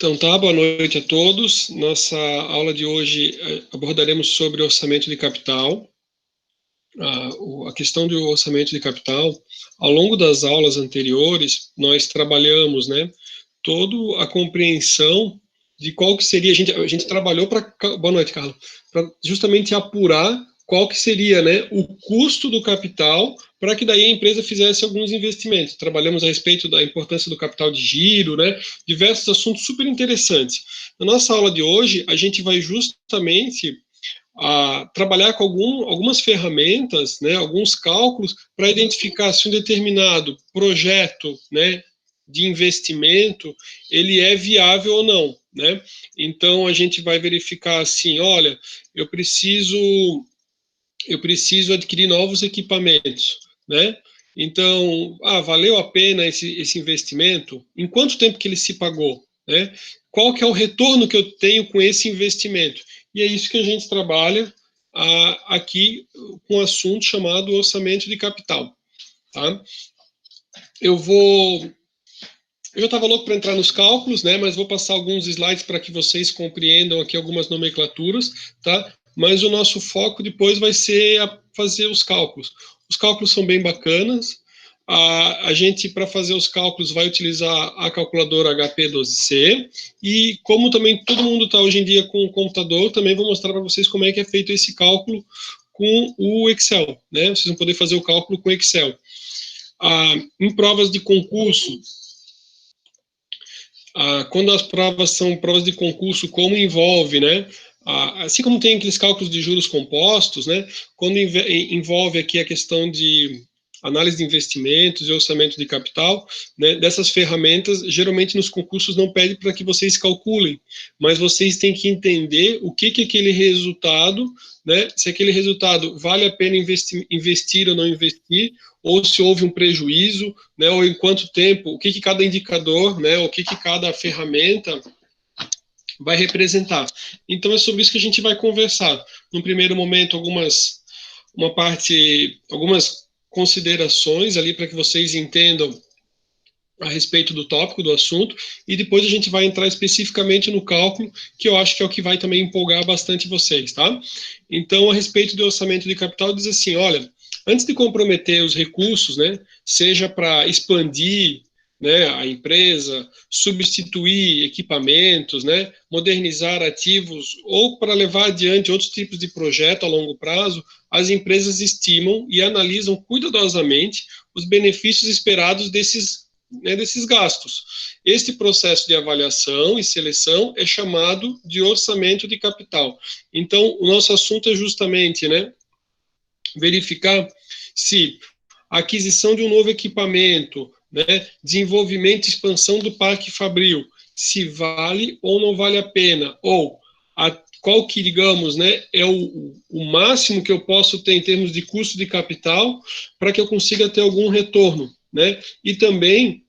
Então tá, boa noite a todos. Nossa aula de hoje abordaremos sobre orçamento de capital. A questão do orçamento de capital, ao longo das aulas anteriores, nós trabalhamos, né, toda a compreensão de qual que seria, a gente trabalhou para, boa noite, Carlos, para justamente apurar qual que seria, né, o custo do capital para que daí a empresa fizesse alguns investimentos. Trabalhamos a respeito da importância do capital de giro, né, diversos assuntos super interessantes. Na nossa aula de hoje, a gente vai justamente trabalhar com algumas ferramentas, né, alguns cálculos, para identificar se um determinado projeto, né, de investimento, ele é viável ou não, né? Então, a gente vai verificar assim, olha, eu preciso adquirir novos equipamentos, né? Então, valeu a pena esse investimento? Em quanto tempo que ele se pagou, né? Qual que é o retorno que eu tenho com esse investimento? E é isso que a gente trabalha aqui com um assunto chamado orçamento de capital, tá? Eu já estava louco para entrar nos cálculos, né? Mas vou passar alguns slides para que vocês compreendam aqui algumas nomenclaturas, tá? Mas o nosso foco depois vai ser fazer os cálculos. Os cálculos são bem bacanas. A gente, para fazer os cálculos, vai utilizar a calculadora HP12C. E como também todo mundo está hoje em dia com o computador, também vou mostrar para vocês como é que é feito esse cálculo com o Excel, né? Vocês vão poder fazer o cálculo com o Excel. Em provas de concurso, quando as provas são provas de concurso, como envolve, né? Assim como tem aqueles cálculos de juros compostos, né? Quando envolve aqui a questão de análise de investimentos e orçamento de capital, né? Dessas ferramentas, geralmente nos concursos não pede para que vocês calculem, mas vocês têm que entender o que aquele resultado, né? Se aquele resultado vale a pena investir ou não investir, ou se houve um prejuízo, né, ou em quanto tempo, o que cada indicador, né, o que cada ferramenta vai representar. Então é sobre isso que a gente vai conversar. No primeiro momento, algumas considerações ali para que vocês entendam a respeito do tópico, do assunto, e depois a gente vai entrar especificamente no cálculo, que eu acho que é o que vai também empolgar bastante vocês, tá? Então, a respeito do orçamento de capital, diz assim, olha, antes de comprometer os recursos, né, seja para expandir, né, a empresa, substituir equipamentos, né, modernizar ativos ou para levar adiante outros tipos de projeto a longo prazo, as empresas estimam e analisam cuidadosamente os benefícios esperados desses gastos. Este processo de avaliação e seleção é chamado de orçamento de capital. Então, o nosso assunto é justamente, né, verificar se a aquisição de um novo equipamento, né, desenvolvimento e expansão do parque fabril, se vale ou não vale a pena, ou qual que, digamos, né, é o máximo que eu posso ter em termos de custo de capital para que eu consiga ter algum retorno, né? E também,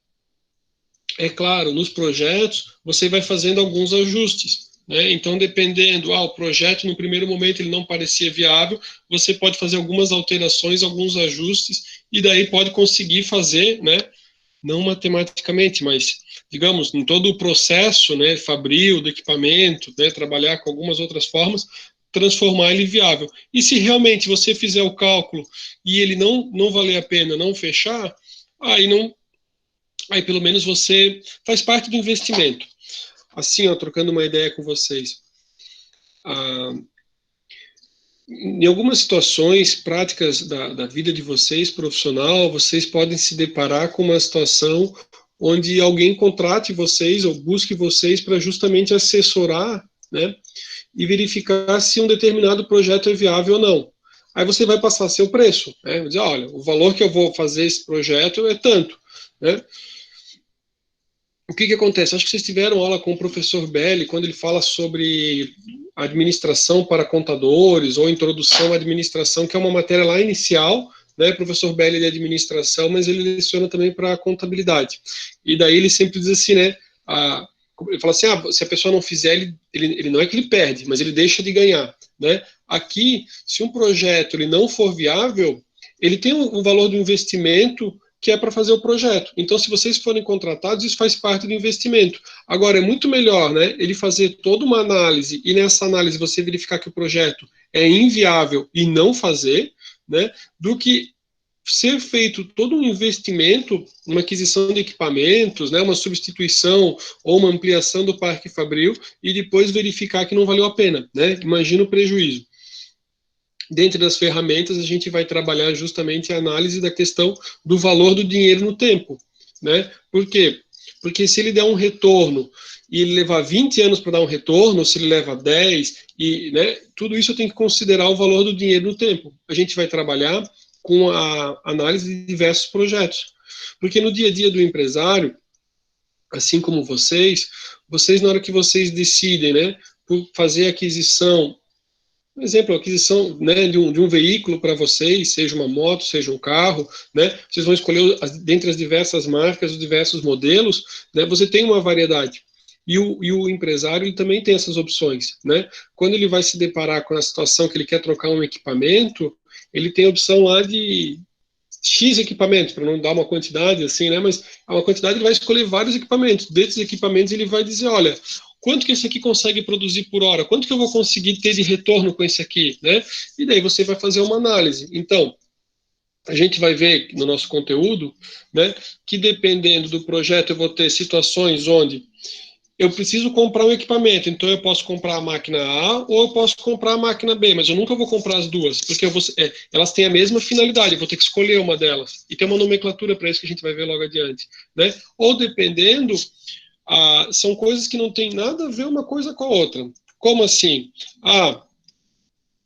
é claro, nos projetos, você vai fazendo alguns ajustes, né? Então, dependendo, o projeto no primeiro momento ele não parecia viável, você pode fazer algumas alterações, alguns ajustes, e daí pode conseguir fazer, né, não matematicamente, mas, digamos, em todo o processo, né, fabril do equipamento, né, trabalhar com algumas outras formas, transformar ele viável. E se realmente você fizer o cálculo e ele não valer a pena não fechar, aí pelo menos você faz parte do investimento. Assim, trocando uma ideia com vocês. Em algumas situações práticas da vida de vocês, profissional, vocês podem se deparar com uma situação onde alguém contrate vocês ou busque vocês para justamente assessorar, né, e verificar se um determinado projeto é viável ou não. Aí você vai passar seu preço, né, dizer, olha, o valor que eu vou fazer esse projeto é tanto, né. O que acontece? Acho que vocês tiveram aula com o professor Belli, quando ele fala sobre administração para contadores, ou introdução à administração, que é uma matéria lá inicial, né, professor Belli de administração, mas ele leciona também para contabilidade. E daí ele sempre diz assim, né, ele fala assim, se a pessoa não fizer, ele não é que ele perde, mas ele deixa de ganhar, né. Aqui, se um projeto ele não for viável, ele tem um valor do investimento que é para fazer o projeto. Então, se vocês forem contratados, isso faz parte do investimento. Agora, é muito melhor, né, ele fazer toda uma análise e nessa análise você verificar que o projeto é inviável e não fazer, né, do que ser feito todo um investimento, uma aquisição de equipamentos, né, uma substituição ou uma ampliação do parque fabril e depois verificar que não valeu a pena, né? Imagina o prejuízo. Dentre as ferramentas, a gente vai trabalhar justamente a análise da questão do valor do dinheiro no tempo, né? Por quê? Porque se ele der um retorno e ele levar 20 anos para dar um retorno, ou se ele leva 10, e, né, tudo isso tem que considerar o valor do dinheiro no tempo. A gente vai trabalhar com a análise de diversos projetos. Porque no dia a dia do empresário, assim como vocês na hora que vocês decidem, né, por fazer a aquisição, por exemplo, a aquisição, né, de um veículo para vocês, seja uma moto, seja um carro, né, vocês vão escolher dentre as diversas marcas, os diversos modelos, né, você tem uma variedade. E o empresário ele também tem essas opções, né? Quando ele vai se deparar com a situação que ele quer trocar um equipamento, ele tem a opção lá de X equipamentos, para não dar uma quantidade assim, né? Mas é uma quantidade, ele vai escolher vários equipamentos. Desses equipamentos, ele vai dizer, olha, quanto que esse aqui consegue produzir por hora? Quanto que eu vou conseguir ter de retorno com esse aqui, né? E daí você vai fazer uma análise. Então, a gente vai ver no nosso conteúdo, né, que dependendo do projeto eu vou ter situações onde eu preciso comprar um equipamento, então eu posso comprar a máquina A ou eu posso comprar a máquina B, mas eu nunca vou comprar as duas, porque elas têm a mesma finalidade, eu vou ter que escolher uma delas. E tem uma nomenclatura para isso que a gente vai ver logo adiante, né? Ou dependendo, são coisas que não tem nada a ver uma coisa com a outra. Como assim?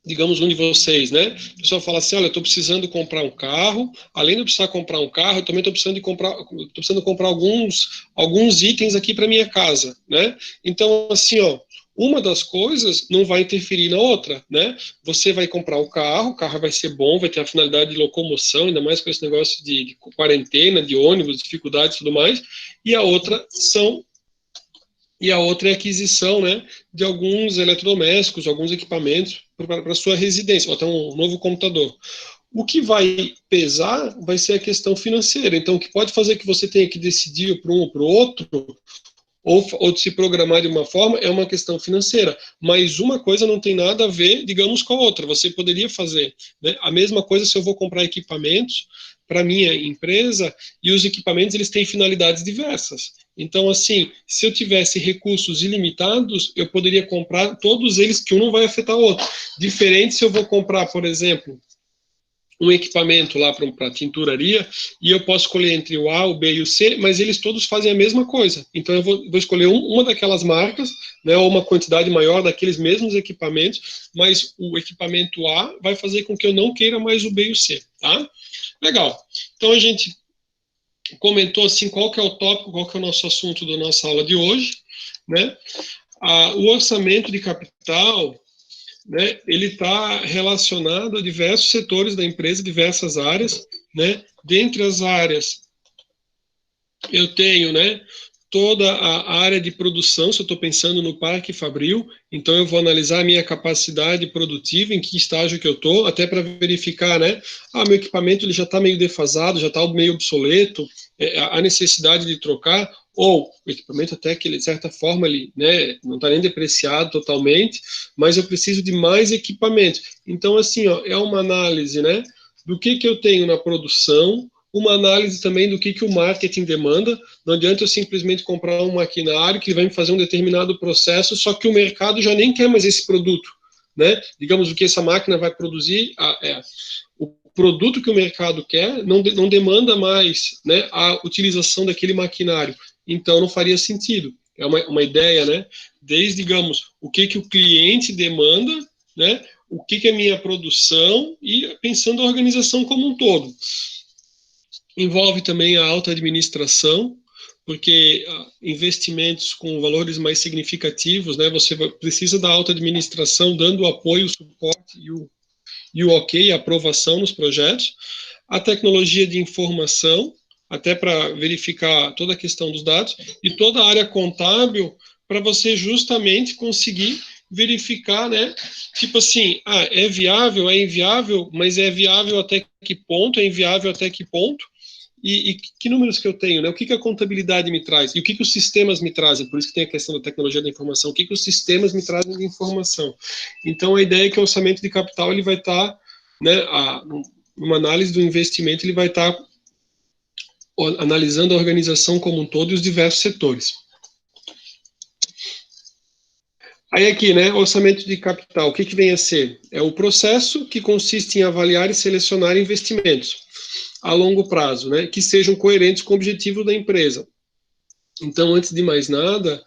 Digamos, um de vocês, né? O pessoal fala assim, olha, eu estou precisando comprar um carro, além de eu precisar comprar um carro, eu também estou precisando comprar alguns itens aqui para minha casa, né? Então, assim, ó, uma das coisas não vai interferir na outra, né? Você vai comprar o carro vai ser bom, vai ter a finalidade de locomoção, ainda mais com esse negócio de quarentena, de ônibus, dificuldades e tudo mais, e a outra é a aquisição, né, de alguns eletrodomésticos, alguns equipamentos para a sua residência, ou até um novo computador. O que vai pesar vai ser a questão financeira. Então, o que pode fazer que você tenha que decidir para um ou para o outro, ou se programar de uma forma, é uma questão financeira. Mas uma coisa não tem nada a ver, digamos, com a outra. Você poderia fazer, né, a mesma coisa se eu vou comprar equipamentos para minha empresa e os equipamentos eles têm finalidades diversas. Então, assim, se eu tivesse recursos ilimitados, eu poderia comprar todos eles que um não vai afetar o outro. Diferente se eu vou comprar, por exemplo, um equipamento lá para tinturaria e eu posso escolher entre o A, o B e o C, mas eles todos fazem a mesma coisa. Então eu vou escolher uma daquelas marcas, né, ou uma quantidade maior daqueles mesmos equipamentos, mas o equipamento A vai fazer com que eu não queira mais o B e o C, tá? Legal. Então a gente comentou assim qual que é o tópico, qual que é o nosso assunto da nossa aula de hoje, né? O orçamento de capital, né, ele está relacionado a diversos setores da empresa, diversas áreas, né? Dentre as áreas, eu tenho, né, toda a área de produção, se eu estou pensando no parque fabril, então eu vou analisar a minha capacidade produtiva, em que estágio que eu estou, até para verificar, né, meu equipamento ele já está meio defasado, já está meio obsoleto, a necessidade de trocar, ou o equipamento até que, de certa forma, ele, né, não está nem depreciado totalmente, mas eu preciso de mais equipamento. Então, assim, ó, é uma análise, né, do que eu tenho na produção, uma análise também do que o marketing demanda. Não adianta eu simplesmente comprar um maquinário que vai me fazer um determinado processo, só que o mercado já nem quer mais esse produto, né? Digamos, o que essa máquina vai produzir, o produto que o mercado quer não demanda mais, né, a utilização daquele maquinário. Então, não faria sentido. É uma ideia, né? Desde, digamos, o que o cliente demanda, né? O que é minha produção e pensando a organização como um todo. Envolve também a alta administração, porque investimentos com valores mais significativos, né, você precisa da alta administração dando o apoio, o suporte e o ok, a aprovação nos projetos. A tecnologia de informação, até para verificar toda a questão dos dados, e toda a área contábil para você justamente conseguir verificar, né, tipo assim, é viável, é inviável, mas é viável até que ponto, é inviável até que ponto, e que números que eu tenho, né? O que a contabilidade me traz e o que os sistemas me trazem. Por isso que tem a questão da tecnologia da informação. O que os sistemas me trazem de informação. Então, a ideia é que o orçamento de capital ele vai estar, né, numa análise do investimento, ele vai estar analisando a organização como um todo e os diversos setores. Aí aqui, né, orçamento de capital, o que vem a ser? É o processo que consiste em avaliar e selecionar investimentos a longo prazo, né, que sejam coerentes com o objetivo da empresa. Então, antes de mais nada,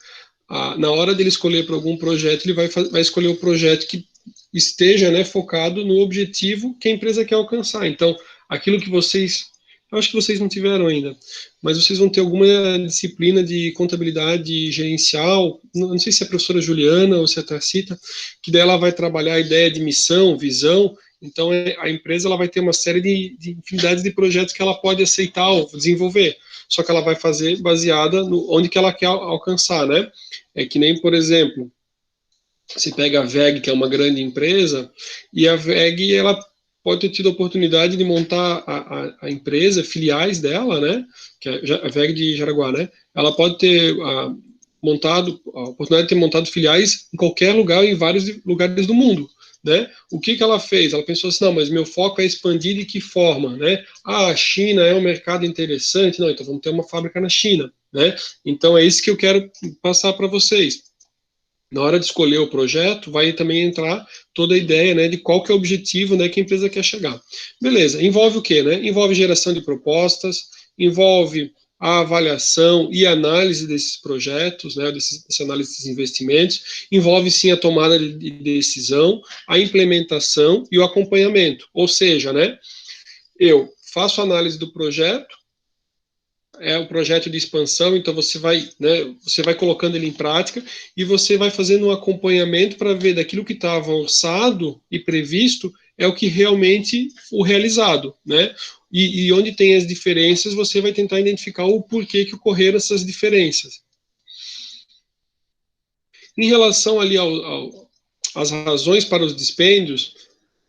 na hora dele escolher para algum projeto, ele vai escolher o projeto que esteja, né, focado no objetivo que a empresa quer alcançar. Então, aquilo que vocês, eu acho que vocês não tiveram ainda, mas vocês vão ter alguma disciplina de contabilidade gerencial, não sei se é a professora Juliana ou se é a Tarcita, que daí ela vai trabalhar a ideia de missão, visão. Então, a empresa ela vai ter uma série de infinidades de projetos que ela pode aceitar ou desenvolver, só que ela vai fazer baseada no onde que ela quer alcançar, né? É que nem, por exemplo, se pega a VEG, que é uma grande empresa, e a VEG, ela pode ter tido a oportunidade de montar a empresa, filiais dela, né? Que é a VEG de Jaraguá, né? Ela pode ter montado, a oportunidade de ter montado filiais em qualquer lugar, em vários lugares do mundo. Né? O que ela fez? Ela pensou assim, não, mas meu foco é expandir de que forma? Né? A China é um mercado interessante, não, então vamos ter uma fábrica na China. Né? Então é isso que eu quero passar para vocês. Na hora de escolher o projeto, vai também entrar toda a ideia, né, de qual que é o objetivo, né, que a empresa quer chegar. Beleza, envolve o quê, né? Envolve geração de propostas, envolve a avaliação e análise desses projetos, né, dessa análise desses investimentos, envolve sim a tomada de decisão, a implementação e o acompanhamento. Ou seja, né, eu faço a análise do projeto, é um projeto de expansão, então você vai colocando ele em prática e você vai fazendo um acompanhamento para ver daquilo que estava orçado e previsto é o que realmente o realizado, né? E onde tem as diferenças, você vai tentar identificar o porquê que ocorreram essas diferenças. Em relação ali às razões para os dispêndios,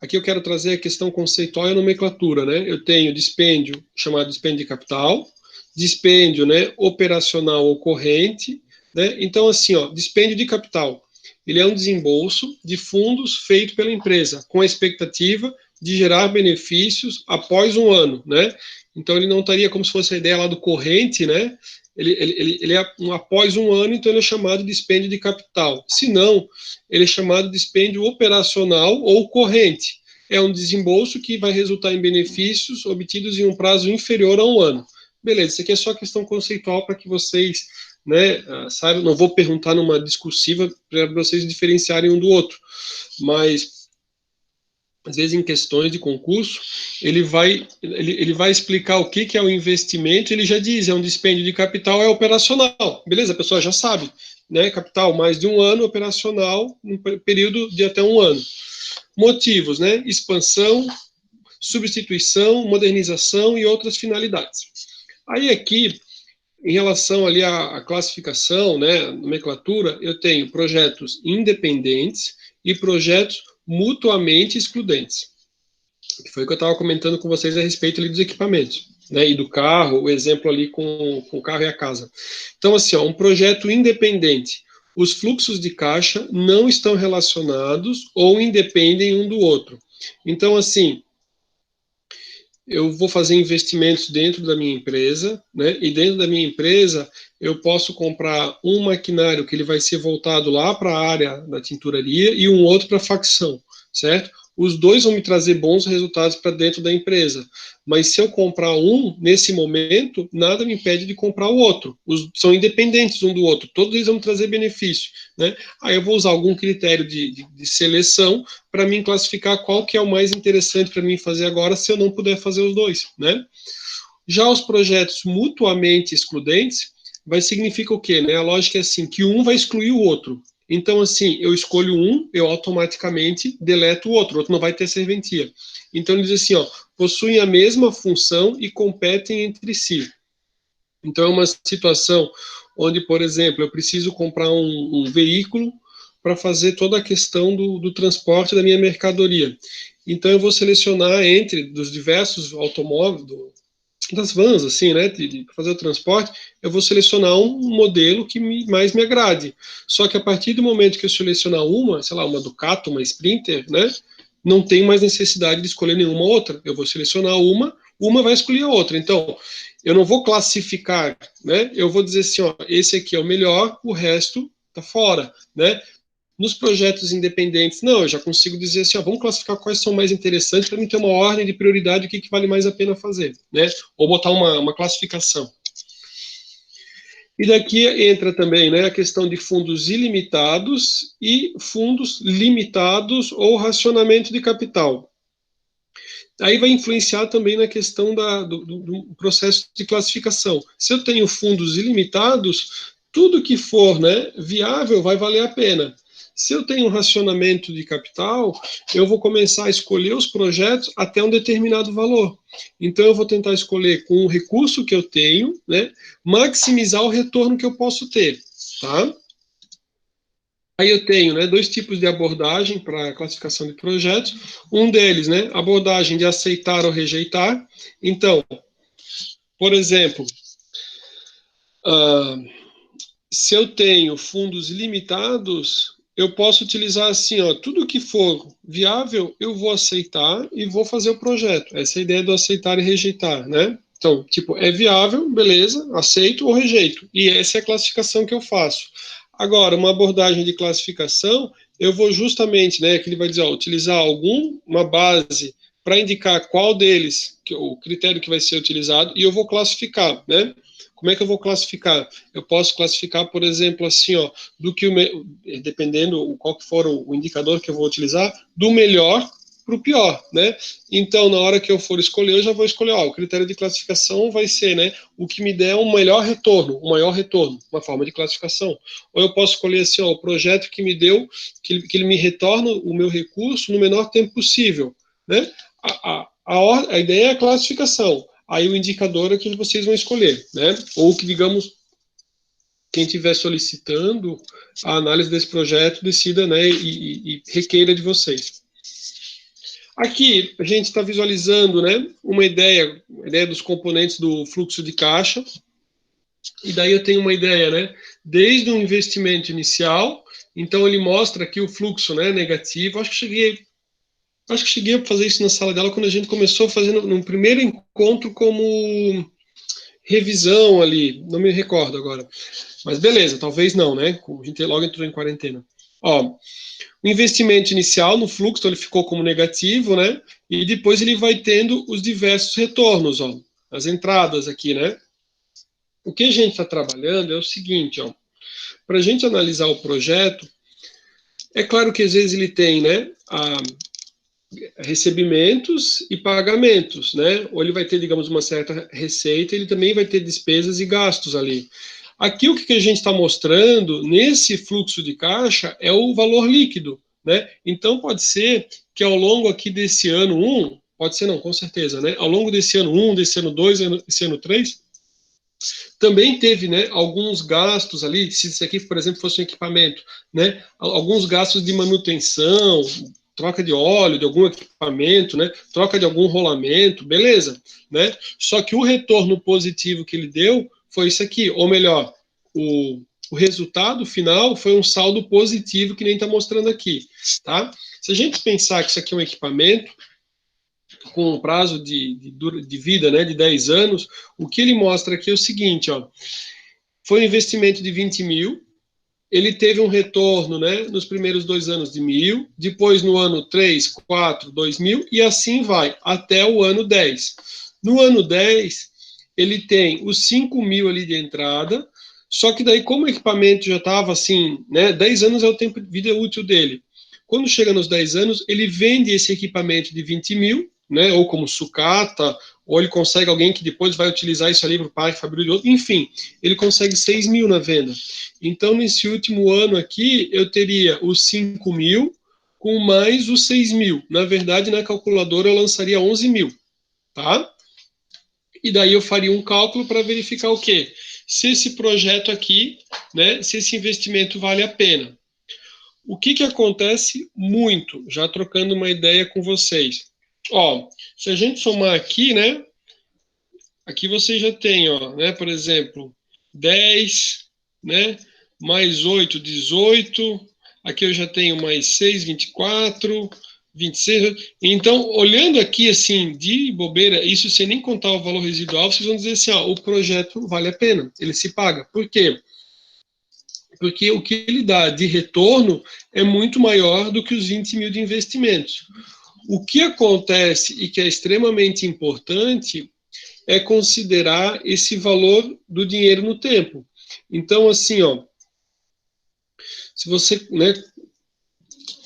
aqui eu quero trazer a questão conceitual e a nomenclatura, né? Eu tenho dispêndio chamado dispêndio de capital, dispêndio, né, operacional ou corrente, né? Então, assim, ó, dispêndio de capital, ele é um desembolso de fundos feito pela empresa, com a expectativa de gerar benefícios após um ano, né? Então, ele não estaria como se fosse a ideia lá do corrente, né? Ele é após um ano, então ele é chamado de dispêndio de capital. Se não, ele é chamado de dispêndio operacional ou corrente. É um desembolso que vai resultar em benefícios obtidos em um prazo inferior a um ano. Beleza, isso aqui é só questão conceitual para que vocês, né, saibam. Não vou perguntar numa discursiva para vocês diferenciarem um do outro, mas às vezes em questões de concurso, ele vai explicar o que é o investimento, ele já diz, é um dispêndio de capital, é operacional, beleza, a pessoa já sabe, né, capital mais de um ano, operacional, um período de até um ano. Motivos, né, expansão, substituição, modernização e outras finalidades. Aí aqui, em relação ali à classificação, né, nomenclatura, eu tenho projetos independentes e projetos mutuamente excludentes. Que foi o que eu estava comentando com vocês a respeito ali dos equipamentos, né, e do carro, o exemplo ali com o carro e a casa. Então, assim, ó, um projeto independente, os fluxos de caixa não estão relacionados ou independem um do outro. Então, assim, eu vou fazer investimentos dentro da minha empresa, né? E dentro da minha empresa eu posso comprar um maquinário que ele vai ser voltado lá para a área da tinturaria e um outro para a facção, certo? Os dois vão me trazer bons resultados para dentro da empresa. Mas se eu comprar um, nesse momento, nada me impede de comprar o outro. São independentes um do outro, todos eles vão trazer benefício, né? Aí eu vou usar algum critério de seleção para mim classificar qual que é o mais interessante para mim fazer agora, se eu não puder fazer os dois, né? Já os projetos mutuamente excludentes, vai significar o quê, né? A lógica é assim, que um vai excluir o outro. Então, assim, eu escolho um, eu automaticamente deleto o outro não vai ter serventia. Então, ele diz assim, ó, possuem a mesma função e competem entre si. Então, é uma situação onde, por exemplo, eu preciso comprar um veículo para fazer toda a questão do transporte da minha mercadoria. Então, eu vou selecionar entre dos diversos automóveis, das vans, assim, né, de fazer o transporte, eu vou selecionar um modelo que mais me agrade. Só que a partir do momento que eu selecionar uma, sei lá, uma Ducato, uma Sprinter, né, não tem mais necessidade de escolher nenhuma outra. Eu vou selecionar uma vai escolher a outra. Então, eu não vou classificar, né, eu vou dizer assim, ó, esse aqui é o melhor, o resto tá fora, né. Nos projetos independentes, não, eu já consigo dizer assim, ó, vamos classificar quais são mais interessantes para mim ter uma ordem de prioridade, o que vale mais a pena fazer, né? Ou botar uma classificação. E daqui entra também, né, a questão de fundos ilimitados e fundos limitados ou racionamento de capital. Aí vai influenciar também na questão do processo de classificação. Se eu tenho fundos ilimitados, tudo que for, né, viável vai valer a pena. Se eu tenho um racionamento de capital, eu vou começar a escolher os projetos até um determinado valor. Então, eu vou tentar escolher com o recurso que eu tenho, né, maximizar o retorno que eu posso ter, tá? Aí eu tenho, né, dois tipos de abordagem para classificação de projetos. Um deles, né, abordagem de aceitar ou rejeitar. Então, por exemplo, uh, se eu tenho fundos limitados, eu posso utilizar assim, ó, tudo que for viável, eu vou aceitar e vou fazer o projeto. Essa é a ideia do aceitar e rejeitar, né? Então, tipo, é viável, beleza, aceito ou rejeito. E essa é a classificação que eu faço. Agora, uma abordagem de classificação, eu vou justamente, né, que ele vai dizer, ó, utilizar uma base para indicar qual deles, o critério que vai ser utilizado, e eu vou classificar, né? Como é que eu vou classificar? Eu posso classificar, por exemplo, assim, ó, do que dependendo qual que for o indicador que eu vou utilizar, do melhor para o pior, né? Então, na hora que eu for escolher, eu já vou escolher, ó, o critério de classificação vai ser, né, o que me der um melhor retorno, um maior retorno, uma forma de classificação. Ou eu posso escolher assim, ó, o projeto que me deu, que ele me retorna o meu recurso no menor tempo possível, né? A ideia é a classificação. Aí o indicador é que vocês vão escolher, né? Ou que, digamos, quem estiver solicitando a análise desse projeto decida, né, e requeira de vocês. Aqui a gente está visualizando, né, uma ideia dos componentes do fluxo de caixa. E daí eu tenho uma ideia, né, desde um investimento inicial. Então ele mostra aqui o fluxo, né, negativo. Acho que cheguei a fazer isso na sala dela quando a gente começou fazendo no primeiro encontro como revisão ali, não me recordo agora. Mas beleza, talvez não, né? A gente logo entrou em quarentena. Ó, o investimento inicial no fluxo, então ele ficou como negativo, né? E depois ele vai tendo os diversos retornos, ó. As entradas aqui, né? O que a gente está trabalhando é o seguinte, ó. Para a gente analisar o projeto, é claro que às vezes ele tem, né? Recebimentos e pagamentos, né? Ou ele vai ter, digamos, uma certa receita, ele também vai ter despesas e gastos ali. Aqui o que a gente está mostrando nesse fluxo de caixa é o valor líquido, né? Então pode ser que ao longo aqui desse ano 1, pode ser não, com certeza, né? Ao longo desse ano 1, desse ano 2, desse ano 3, também teve, né, alguns gastos ali, se isso aqui, por exemplo, fosse um equipamento, né, alguns gastos de manutenção, troca de óleo de algum equipamento, né, troca de algum rolamento, beleza, né? Só que o retorno positivo que ele deu foi isso aqui, ou melhor, o resultado final foi um saldo positivo que nem está mostrando aqui, tá? Se a gente pensar que isso aqui é um equipamento com um prazo de vida, né, de 10 anos, o que ele mostra aqui é o seguinte, ó, foi um investimento de 20 mil, ele teve um retorno, né, nos primeiros 2 anos de 1.000, depois no ano 3, 4, 2.000, e assim vai, até o ano 10. No ano 10, ele tem os 5.000 ali de entrada, só que daí, como o equipamento já estava assim, né, 10 anos é o tempo de vida útil dele. Quando chega nos 10 anos, ele vende esse equipamento de 20 mil, né, ou como sucata, ou ele consegue alguém que depois vai utilizar isso ali para o parque fabril de outro, enfim, ele consegue 6.000 na venda. Então, nesse último ano aqui, eu teria os 5.000 com mais os 6.000. Na verdade, na calculadora eu lançaria 11.000, tá? E daí eu faria um cálculo para verificar o quê? Se esse projeto aqui, né, se esse investimento vale a pena. O que acontece muito, já trocando uma ideia com vocês. Ó, se a gente somar aqui, né, aqui você já tem, ó, né, por exemplo, 10, né, mais 8, 18, aqui eu já tenho mais 6, 24, 26. Então, olhando aqui, assim, de bobeira, isso sem nem contar o valor residual, vocês vão dizer assim, ó, o projeto vale a pena, ele se paga. Por quê? Porque o que ele dá de retorno é muito maior do que os 20 mil de investimentos. O que acontece e que é extremamente importante é considerar esse valor do dinheiro no tempo. Então, assim, ó, se você, né,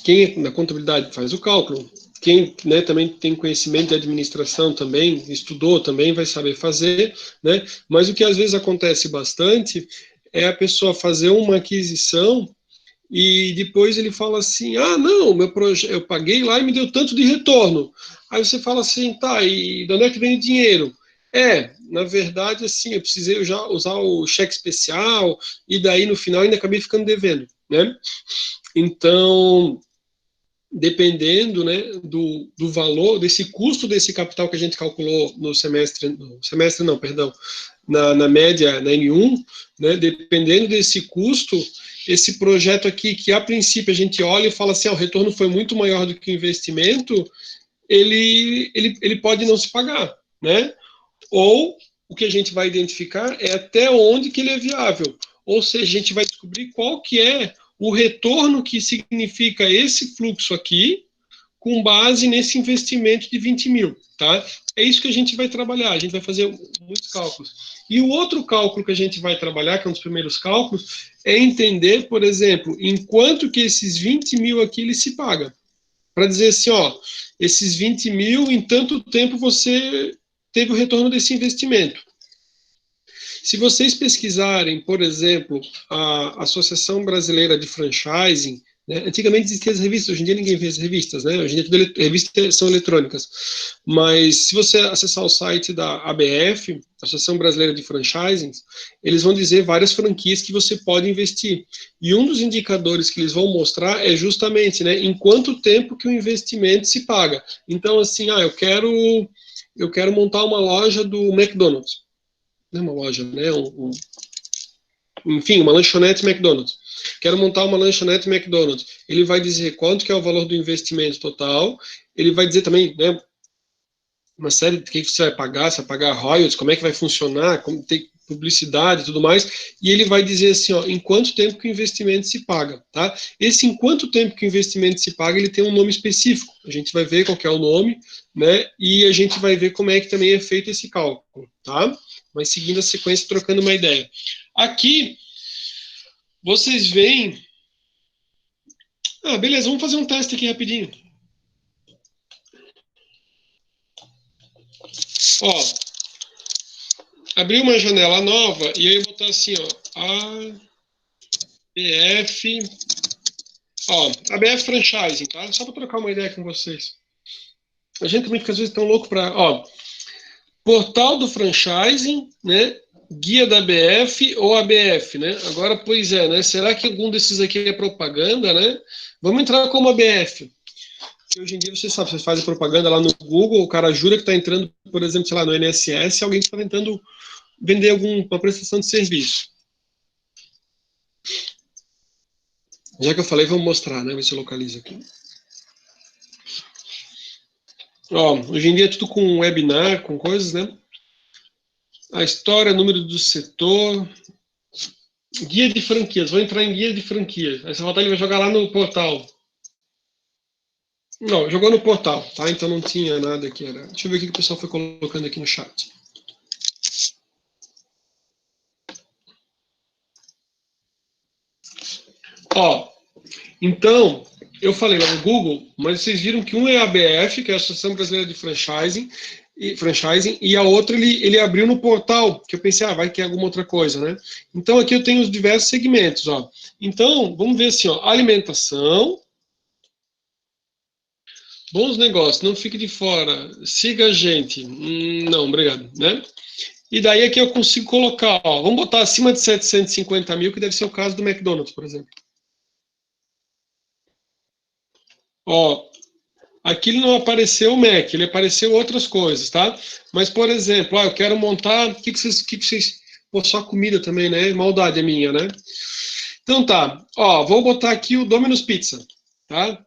quem na contabilidade faz o cálculo, quem, né, também tem conhecimento de administração também, estudou também, vai saber fazer, né, mas o que às vezes acontece bastante é a pessoa fazer uma aquisição e depois ele fala assim, ah, não, meu projeto, eu paguei lá e me deu tanto de retorno. Aí você fala assim, tá, e de onde é que vem o dinheiro? Na verdade, assim, eu precisei já usar o cheque especial e daí no final ainda acabei ficando devendo, né? Então, dependendo, né, do valor, desse custo desse capital que a gente calculou no semestre não, perdão, na média, na N1, né, dependendo desse custo, esse projeto aqui, que a princípio a gente olha e fala assim, o retorno foi muito maior do que o investimento, ele pode não se pagar, né? Ou o que a gente vai identificar é até onde que ele é viável. Ou seja, a gente vai descobrir qual que é o retorno que significa esse fluxo aqui, com base nesse investimento de 20 mil, tá? É isso que a gente vai trabalhar, a gente vai fazer muitos cálculos. E o outro cálculo que a gente vai trabalhar, que é um dos primeiros cálculos, é entender, por exemplo, em quanto que esses 20 mil aqui ele se paga. Para dizer assim, ó, esses 20 mil, em tanto tempo você teve o retorno desse investimento. Se vocês pesquisarem, por exemplo, a Associação Brasileira de Franchising, né, antigamente existiam as revistas, hoje em dia ninguém vê as revistas, né, hoje em dia revistas são eletrônicas, mas se você acessar o site da ABF, Associação Brasileira de Franchising, eles vão dizer várias franquias que você pode investir, e um dos indicadores que eles vão mostrar é justamente, né, em quanto tempo que o investimento se paga. Então, assim, eu quero montar uma loja do McDonald's, não é uma loja, né? Enfim, uma lanchonete McDonald's. Quero montar uma lanchonete McDonald's. Ele vai dizer quanto que é o valor do investimento total. Ele vai dizer também, né, uma série de que você vai pagar, se vai pagar royalties, como é que vai funcionar, como tem publicidade e tudo mais, e ele vai dizer assim, ó, em quanto tempo que o investimento se paga, tá? Esse em quanto tempo que o investimento se paga, ele tem um nome específico. A gente vai ver qual que é o nome, né? E a gente vai ver como é que também é feito esse cálculo, tá? Mas seguindo a sequência, trocando uma ideia. Aqui, vocês veem... Ah, beleza, vamos fazer um teste aqui rapidinho. Ó, abri uma janela nova e aí eu botar assim, ó, ABF, ó, ABF Franchising, tá? Só para trocar uma ideia com vocês. A gente também fica às vezes tão louco para, ó, portal do franchising, né? Guia da ABF ou ABF, né? Agora, pois é, né? Será que algum desses aqui é propaganda, né? Vamos entrar como ABF. Que hoje em dia, você sabe, você faz propaganda lá no Google, o cara jura que está entrando, por exemplo, sei lá, no INSS, alguém que está tentando vender alguma prestação de serviço. Já que eu falei, vamos mostrar, né? Ver se eu localizo aqui. Ó, hoje em dia é tudo com webinar, com coisas, né? A história, número do setor, guia de franquias. Vou entrar em guia de franquias. Aí você ele vai jogar lá no portal. Não, jogou no portal, tá? Então não tinha nada aqui. Deixa eu ver o que o pessoal foi colocando aqui no chat. Ó, então, eu falei lá no Google, mas vocês viram que um é a ABF, que é a Associação Brasileira de Franchising, e a outra ele abriu no portal, que eu pensei, vai que é alguma outra coisa, né? Então aqui eu tenho os diversos segmentos, ó. Então, vamos ver assim, ó, alimentação, bons negócios, não fique de fora, siga a gente, não, obrigado, né? E daí aqui eu consigo colocar, ó, vamos botar acima de 750 mil, que deve ser o caso do McDonald's, por exemplo. Ó, aqui ele não apareceu o Mac, ele apareceu outras coisas, tá? Mas, por exemplo, eu quero montar, o que vocês... Pô, só comida também, né? Maldade é minha, né? Então tá, ó, vou botar aqui o Domino's Pizza, tá?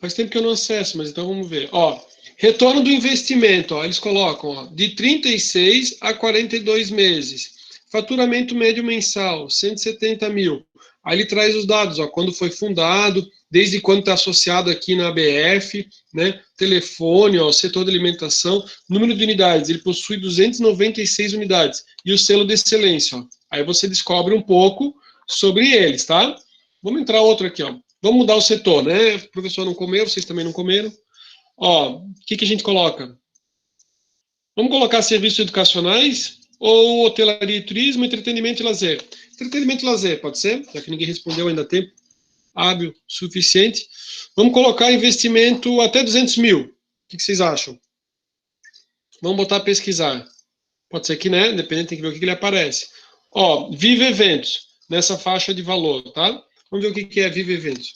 Faz tempo que eu não acesso, mas então vamos ver. Ó, retorno do investimento, ó, eles colocam, ó, de 36 a 42 meses. Faturamento médio mensal, 170 mil. Aí ele traz os dados, ó, quando foi fundado, desde quando está associado aqui na ABF, né? Telefone, ó, setor de alimentação, número de unidades, ele possui 296 unidades. E o selo de excelência, ó. Aí você descobre um pouco sobre eles, tá? Vamos entrar outro aqui, ó. Vamos mudar o setor, né? O professor não comeu, vocês também não comeram. Ó, o que a gente coloca? Vamos colocar serviços educacionais ou hotelaria e turismo, entretenimento e lazer? Entretenimento e lazer, pode ser? Já que ninguém respondeu ainda há tempo. Hábil, suficiente. Vamos colocar investimento até 200 mil. O que vocês acham? Vamos botar pesquisar. Pode ser que, né? Dependendo, tem que ver o que ele aparece. Ó, Vive Eventos, nessa faixa de valor, tá? Vamos ver o que é Vive Eventos.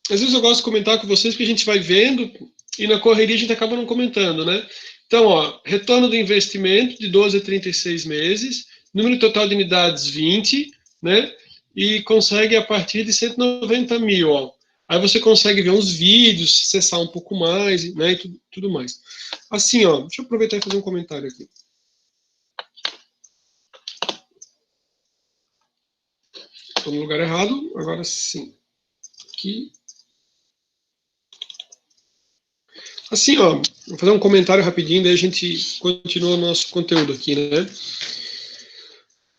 Às vezes eu gosto de comentar com vocês porque a gente vai vendo e na correria a gente acaba não comentando, né? Então, ó, retorno do investimento de 12 a 36 meses, número total de unidades 20, né? E consegue a partir de 190 mil, ó. Aí você consegue ver uns vídeos, acessar um pouco mais, né? E tudo mais. Assim, ó, deixa eu aproveitar e fazer um comentário aqui. Estou no lugar errado, agora sim. Aqui. Assim, ó, vou fazer um comentário rapidinho, daí a gente continua o nosso conteúdo aqui, né?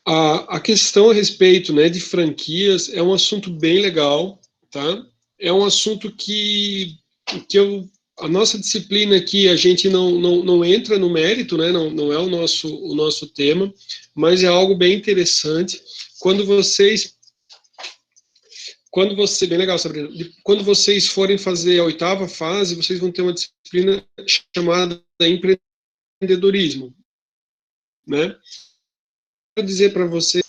A questão a respeito, né, de franquias é um assunto bem legal, tá? É um assunto a nossa disciplina aqui, a gente não entra no mérito, né? Não é o nosso tema, mas é algo bem interessante. Bem legal, Sabrina, quando vocês forem fazer a 8ª fase, vocês vão ter uma disciplina chamada empreendedorismo, né? Quero dizer para você,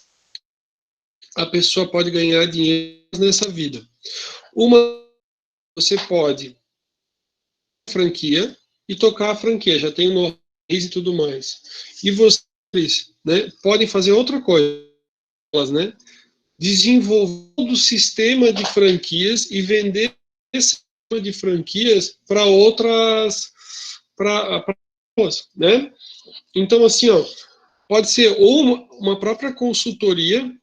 a pessoa pode ganhar dinheiro nessa vida. Você pode franquia e tocar a franquia, já tem o know-how e tudo mais. E vocês, né, podem fazer outra coisa, né? Desenvolver o sistema de franquias e vender esse sistema de franquias para outras, para pessoas, né? Então, assim, ó, pode ser ou uma própria consultoria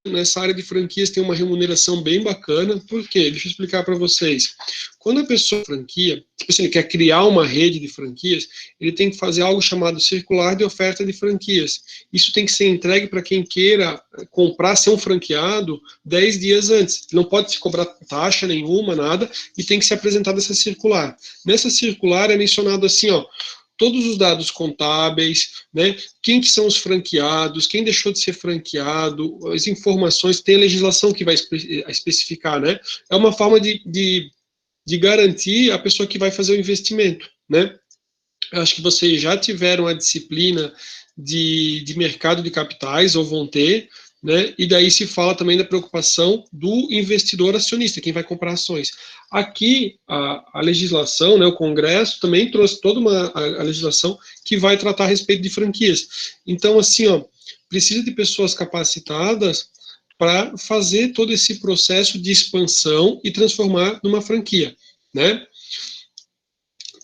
nessa área de franquias tem uma remuneração bem bacana. Por quê? Deixa eu explicar para vocês. Quando a pessoa franquia, tipo assim, ele quer criar uma rede de franquias, ele tem que fazer algo chamado circular de oferta de franquias. Isso tem que ser entregue para quem queira comprar, ser um franqueado 10 dias antes. Não pode se cobrar taxa nenhuma, nada, e tem que ser apresentada essa circular. Nessa circular é mencionado assim, ó, todos os dados contábeis, né? Quem que são os franqueados, quem deixou de ser franqueado, as informações, tem a legislação que vai especificar, né? É uma forma de garantir a pessoa que vai fazer o investimento, né? Eu acho que vocês já tiveram a disciplina de mercado de capitais, ou vão ter, né? E daí se fala também da preocupação do investidor acionista, quem vai comprar ações. Aqui, a legislação, né, o Congresso também trouxe toda a legislação que vai tratar a respeito de franquias. Então, assim, ó, precisa de pessoas capacitadas para fazer todo esse processo de expansão e transformar numa franquia, né?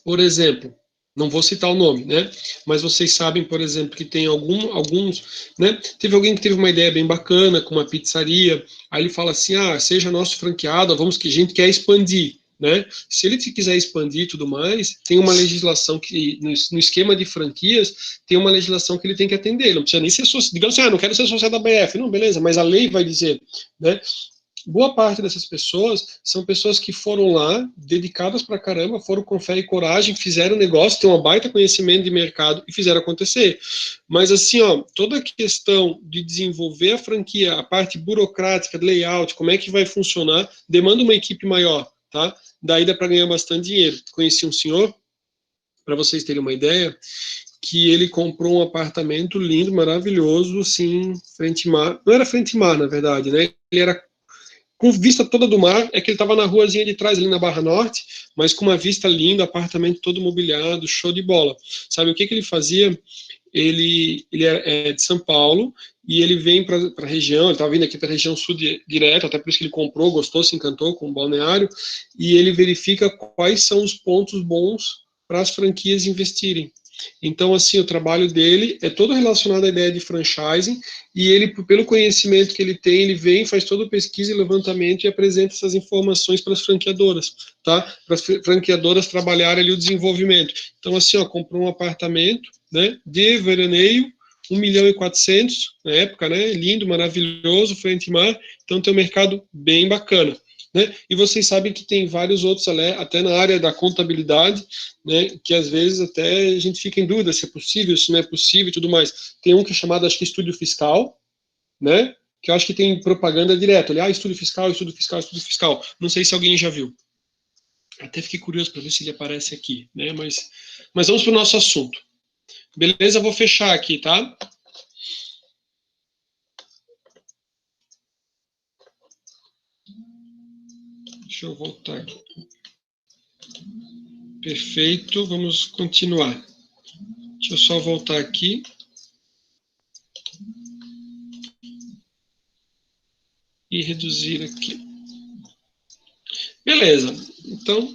Por exemplo, não vou citar o nome, né? Mas vocês sabem, por exemplo, que tem alguns, né? Teve alguém que teve uma ideia bem bacana com uma pizzaria, aí ele fala assim, seja nosso franqueado, vamos que a gente quer expandir, né? Se ele quiser expandir e tudo mais, tem uma legislação que, no esquema de franquias, tem uma legislação que ele tem que atender, ele não precisa nem ser sócio, digamos assim, não quero ser sócio da BF, não, beleza, mas a lei vai dizer, né? Boa parte dessas pessoas são pessoas que foram lá, dedicadas pra caramba, foram com fé e coragem, fizeram negócio, têm um baita conhecimento de mercado e fizeram acontecer. Mas assim, ó, toda a questão de desenvolver a franquia, a parte burocrática, de layout, como é que vai funcionar, demanda uma equipe maior, tá? Daí dá para ganhar bastante dinheiro. Conheci um senhor, para vocês terem uma ideia, que ele comprou um apartamento lindo, maravilhoso, assim, frente mar. Não era frente mar, na verdade, né? Ele era com vista toda do mar, é que ele estava na ruazinha de trás, ali na Barra Norte, mas com uma vista linda, apartamento todo mobiliado, show de bola. Sabe o que ele fazia? Ele é de São Paulo, e ele vem para a região, ele estava vindo aqui para a região sul direto, até por isso que ele comprou, gostou, se encantou com o balneário, e ele verifica quais são os pontos bons para as franquias investirem. Então, assim, o trabalho dele é todo relacionado à ideia de franchising, e ele, pelo conhecimento que ele tem, ele vem, faz toda a pesquisa e levantamento e apresenta essas informações para as franqueadoras, tá? Para as franqueadoras trabalharem ali o desenvolvimento. Então, assim, ó, comprou um apartamento, né, de veraneio, 1.400.000 na época, né, lindo, maravilhoso, frente mar, então tem um mercado bem bacana. Né? E vocês sabem que tem vários outros, até na área da contabilidade, né, que às vezes até a gente fica em dúvida se é possível, se não é possível e tudo mais. Tem um que é chamado, acho que, Estúdio Fiscal, né, que eu acho que tem propaganda direto, ali, Estúdio Fiscal, Estúdio Fiscal, Estúdio Fiscal. Não sei se alguém já viu. Até fiquei curioso para ver se ele aparece aqui, né, mas vamos para o nosso assunto. Beleza? Eu vou fechar aqui, tá? Deixa eu voltar aqui. Perfeito, vamos continuar. Deixa eu só voltar aqui. E reduzir aqui. Beleza, então...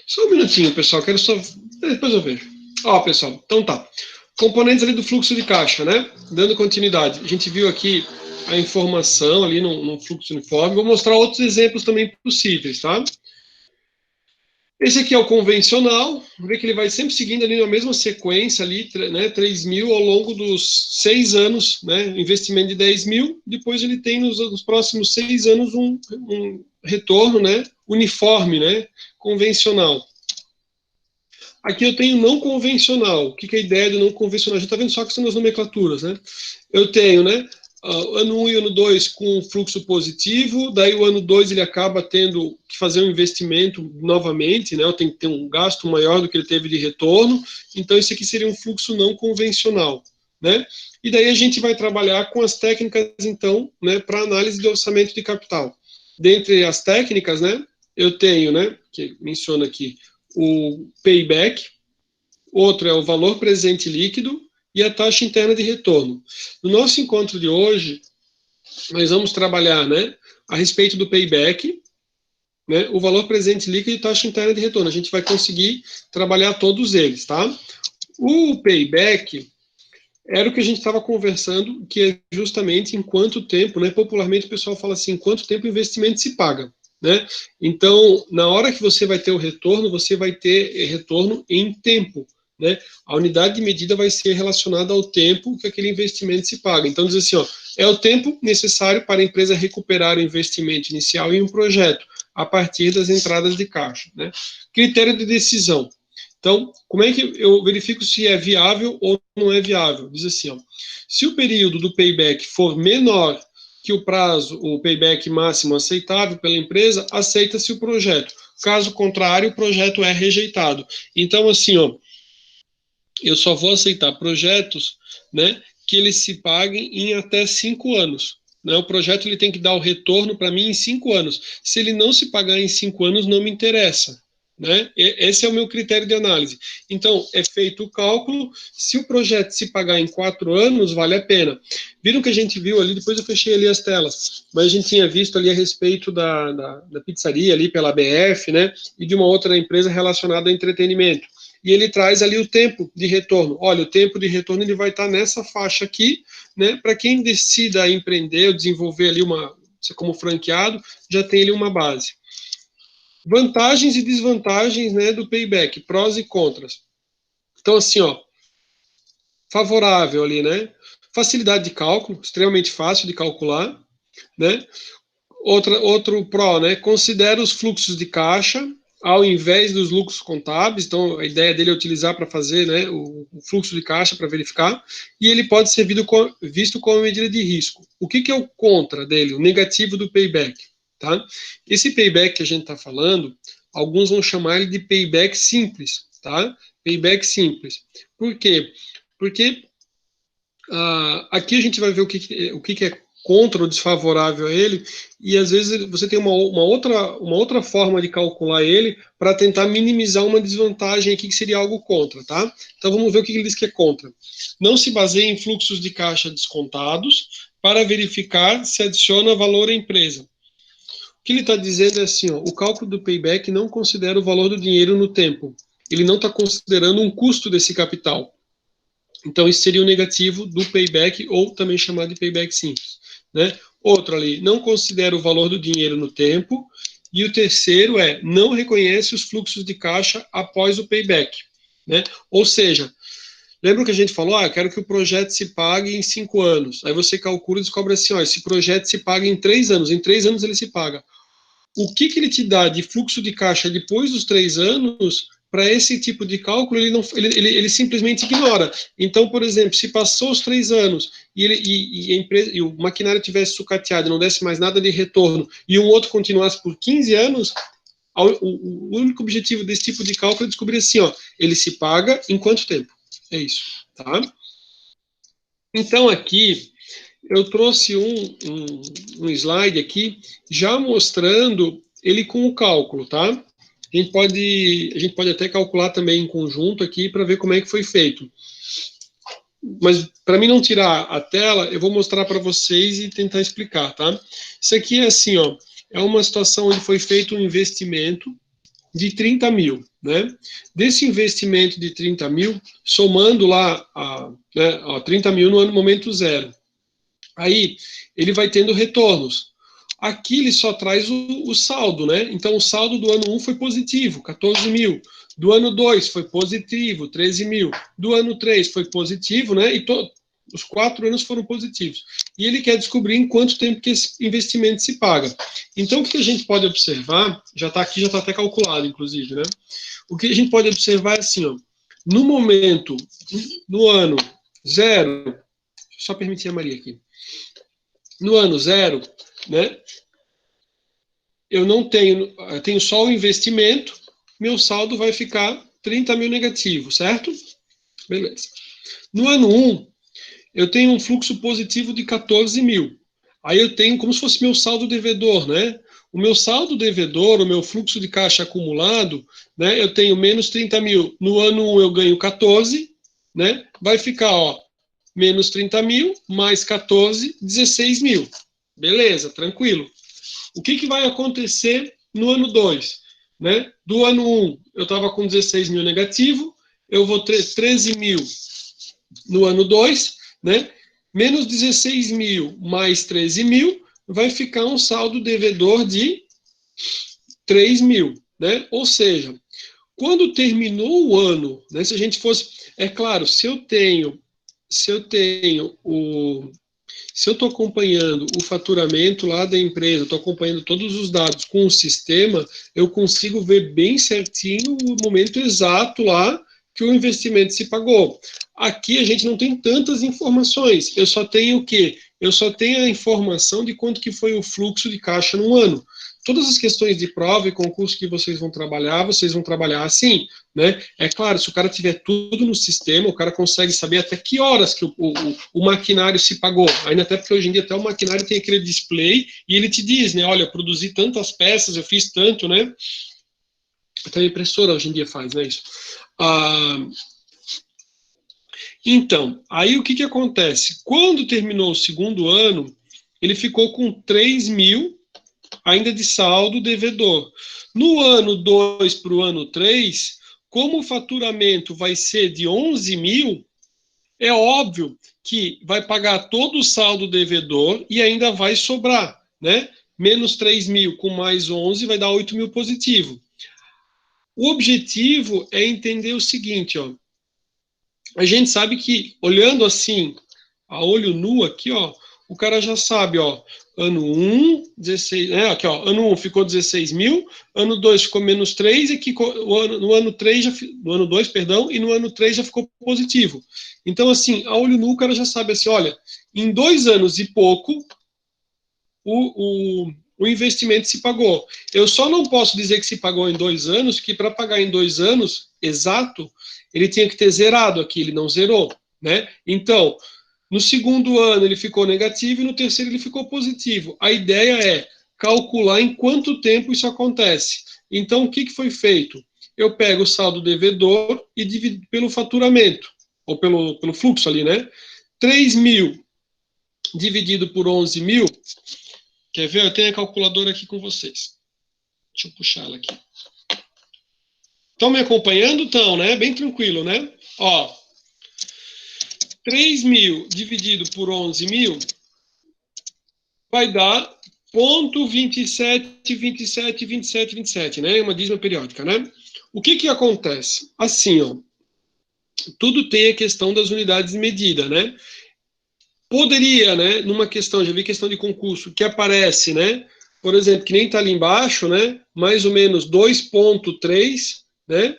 Só um minutinho, pessoal, quero só... Depois eu vejo. Ó, pessoal, então tá. Componentes ali do fluxo de caixa, né? Dando continuidade. A gente viu aqui a informação ali no fluxo uniforme. Vou mostrar outros exemplos também possíveis, tá? Esse aqui é o convencional, vê que ele vai sempre seguindo ali na mesma sequência ali, né, 3 mil ao longo dos 6 anos, né, investimento de 10 mil, depois ele tem nos próximos 6 anos um retorno, né, uniforme, né, convencional. Aqui eu tenho não convencional. O que é a ideia do não convencional? A gente está vendo só que são as nomenclaturas, né? Eu tenho, né, ano 1 e ano 2 com fluxo positivo, daí o ano 2 ele acaba tendo que fazer um investimento novamente, né, tem que ter um gasto maior do que ele teve de retorno, então esse aqui seria um fluxo não convencional, né? E daí a gente vai trabalhar com as técnicas, então, né, para análise de orçamento de capital. Dentre as técnicas, né, eu tenho, né, que menciona aqui, o payback, outro é o valor presente líquido, e a taxa interna de retorno. No nosso encontro de hoje, nós vamos trabalhar, né, a respeito do payback, né, o valor presente líquido e taxa interna de retorno. A gente vai conseguir trabalhar todos eles, tá? O payback era o que a gente estava conversando, que é justamente em quanto tempo, né, popularmente o pessoal fala assim, quanto tempo o investimento se paga, né? Então, na hora que você vai ter o retorno, você vai ter retorno em tempo, né? A unidade de medida vai ser relacionada ao tempo que aquele investimento se paga. Então, diz assim, ó, é o tempo necessário para a empresa recuperar o investimento inicial em um projeto, a partir das entradas de caixa, né? Critério de decisão. Então, como é que eu verifico se é viável ou não é viável? Diz assim, ó, se o período do payback for menor que o prazo, o payback máximo aceitável pela empresa, aceita-se o projeto. Caso contrário, o projeto é rejeitado. Então, assim, ó, eu só vou aceitar projetos, né, que eles se paguem em até 5 anos. Né? O projeto ele tem que dar o retorno para mim em 5 anos. Se ele não se pagar em 5 anos, não me interessa. Né? Esse é o meu critério de análise. Então, é feito o cálculo, se o projeto se pagar em 4 anos, vale a pena. Viram que a gente viu ali, depois eu fechei ali as telas, mas a gente tinha visto ali a respeito da pizzaria ali pela BF, né, e de uma outra empresa relacionada a entretenimento. E ele traz ali o tempo de retorno. Olha, o tempo de retorno ele vai estar nessa faixa aqui, né, para quem decida empreender ou desenvolver ali como franqueado, já tem ali uma base. Vantagens e desvantagens, né, do payback, prós e contras. Então, assim, ó, favorável ali, né? Facilidade de cálculo, extremamente fácil de calcular, né? Outro pró, né? Considera os fluxos de caixa ao invés dos lucros contábeis. Então, a ideia dele é utilizar para fazer, né, o fluxo de caixa para verificar, e ele pode ser visto como medida de risco. O que é o contra dele, o negativo do payback? Tá? Esse payback que a gente está falando, alguns vão chamar ele de payback simples, tá? Payback simples. Por quê? Porque aqui a gente vai ver o que é contra ou desfavorável a ele, e às vezes você tem uma outra forma de calcular ele para tentar minimizar uma desvantagem aqui que seria algo contra, tá? Então vamos ver o que ele diz que é contra. Não se baseia em fluxos de caixa descontados para verificar se adiciona valor à empresa. O que ele está dizendo é assim, ó, o cálculo do payback não considera o valor do dinheiro no tempo. Ele não está considerando um custo desse capital. Então, isso seria o negativo do payback, ou também chamado de payback simples. Né? Outro ali, não considera o valor do dinheiro no tempo. E o terceiro é, não reconhece os fluxos de caixa após o payback. Né? Ou seja, lembra que a gente falou, eu quero que o projeto se pague em 5 anos. Aí você calcula e descobre assim, esse projeto se paga em 3 anos. Em 3 anos ele se paga. O que ele te dá de fluxo de caixa depois dos 3 anos, para esse tipo de cálculo, ele simplesmente ignora. Então, por exemplo, se passou os 3 anos e a empresa, e o maquinário tivesse sucateado e não desse mais nada de retorno, e um outro continuasse por 15 anos, o único objetivo desse tipo de cálculo é descobrir assim, ele se paga em quanto tempo? É isso, tá? Então, aqui, eu trouxe um slide aqui, já mostrando ele com o cálculo, tá? A gente pode até calcular também em conjunto aqui para ver como é que foi feito. Mas para mim não tirar a tela, eu vou mostrar para vocês e tentar explicar, tá? Isso aqui é assim, é uma situação onde foi feito um investimento de 30 mil, né? Desse investimento de 30 mil, somando lá 30 mil no momento zero. Aí ele vai tendo retornos. Aqui ele só traz o saldo, né? Então o saldo do ano 1 foi positivo, 14 mil. Do ano 2 foi positivo, 13 mil. Do ano 3 foi positivo, né? E os 4 anos foram positivos. E ele quer descobrir em quanto tempo que esse investimento se paga. Então o que a gente pode observar, já está aqui, já está até calculado, inclusive, né? O que a gente pode observar é assim, no momento, no ano 0, só permitir a Maria aqui. No ano 0, né, eu tenho só o investimento, meu saldo vai ficar 30 mil negativo, certo? Beleza. No ano 1, eu tenho um fluxo positivo de 14 mil. Aí eu tenho como se fosse meu saldo devedor, né? O meu saldo devedor, o meu fluxo de caixa acumulado, né, eu tenho menos 30 mil. No ano 1 eu ganho 14, né? Vai ficar, menos 30 mil, mais 14, 16 mil. Beleza, tranquilo. O que vai acontecer no ano 2? Né? Do ano 1, eu estava com 16 mil negativo, eu vou ter 13 mil no ano 2, né? Menos 16 mil mais 13 mil, vai ficar um saldo devedor de 3 mil. Né? Ou seja, quando terminou o ano, né, se a gente fosse... É claro, se eu estou acompanhando o faturamento lá da empresa, estou acompanhando todos os dados com o sistema, eu consigo ver bem certinho o momento exato lá que o investimento se pagou. Aqui a gente não tem tantas informações. Eu só tenho o quê? Eu só tenho a informação de quanto que foi o fluxo de caixa no ano. Todas as questões de prova e concurso que vocês vão trabalhar assim, né? É claro, se o cara tiver tudo no sistema, o cara consegue saber até que horas que o maquinário se pagou. Ainda até porque hoje em dia até o maquinário tem aquele display e ele te diz, né? Olha, eu produzi tantas peças, eu fiz tanto, né? Até a impressora hoje em dia faz, né? Isso. Então, aí o que acontece? Quando terminou o segundo ano, ele ficou com 3 mil ainda de saldo devedor. No ano 2 para o ano 3, como o faturamento vai ser de 11 mil, é óbvio que vai pagar todo o saldo devedor e ainda vai sobrar, né? Menos 3 mil com mais 11 vai dar 8 mil positivo. O objetivo é entender o seguinte, a gente sabe que, olhando assim, a olho nu aqui, o cara já sabe, ano 1, 16, aqui, ano 1 ficou 16 mil, ano 2 ficou menos 3, e que no ano 3, no ano 2, perdão, e no ano 3 já ficou positivo. Então, assim, a olho nu o cara já sabe assim, olha, em 2 anos e pouco, o investimento se pagou. Eu só não posso dizer que se pagou em 2 anos, que para pagar em 2 anos, exato, ele tinha que ter zerado aqui, ele não zerou, né? Então, no segundo ano ele ficou negativo e no terceiro ele ficou positivo. A ideia é calcular em quanto tempo isso acontece. Então, o que foi feito? Eu pego o saldo devedor e divido pelo faturamento, ou pelo fluxo ali, né? 3 mil dividido por 11 mil. Quer ver? Eu tenho a calculadora aqui com vocês. Deixa eu puxar ela aqui. Estão me acompanhando? Estão, né? Bem tranquilo, né? Ó, 3 mil dividido por 11 mil vai dar 0,27, né? Uma dízima periódica, né? O que acontece? Assim, ó, tudo tem a questão das unidades de medida, né? Poderia, né, numa questão, já vi questão de concurso, que aparece, né, por exemplo, que nem está ali embaixo, né, mais ou menos 2,3, né,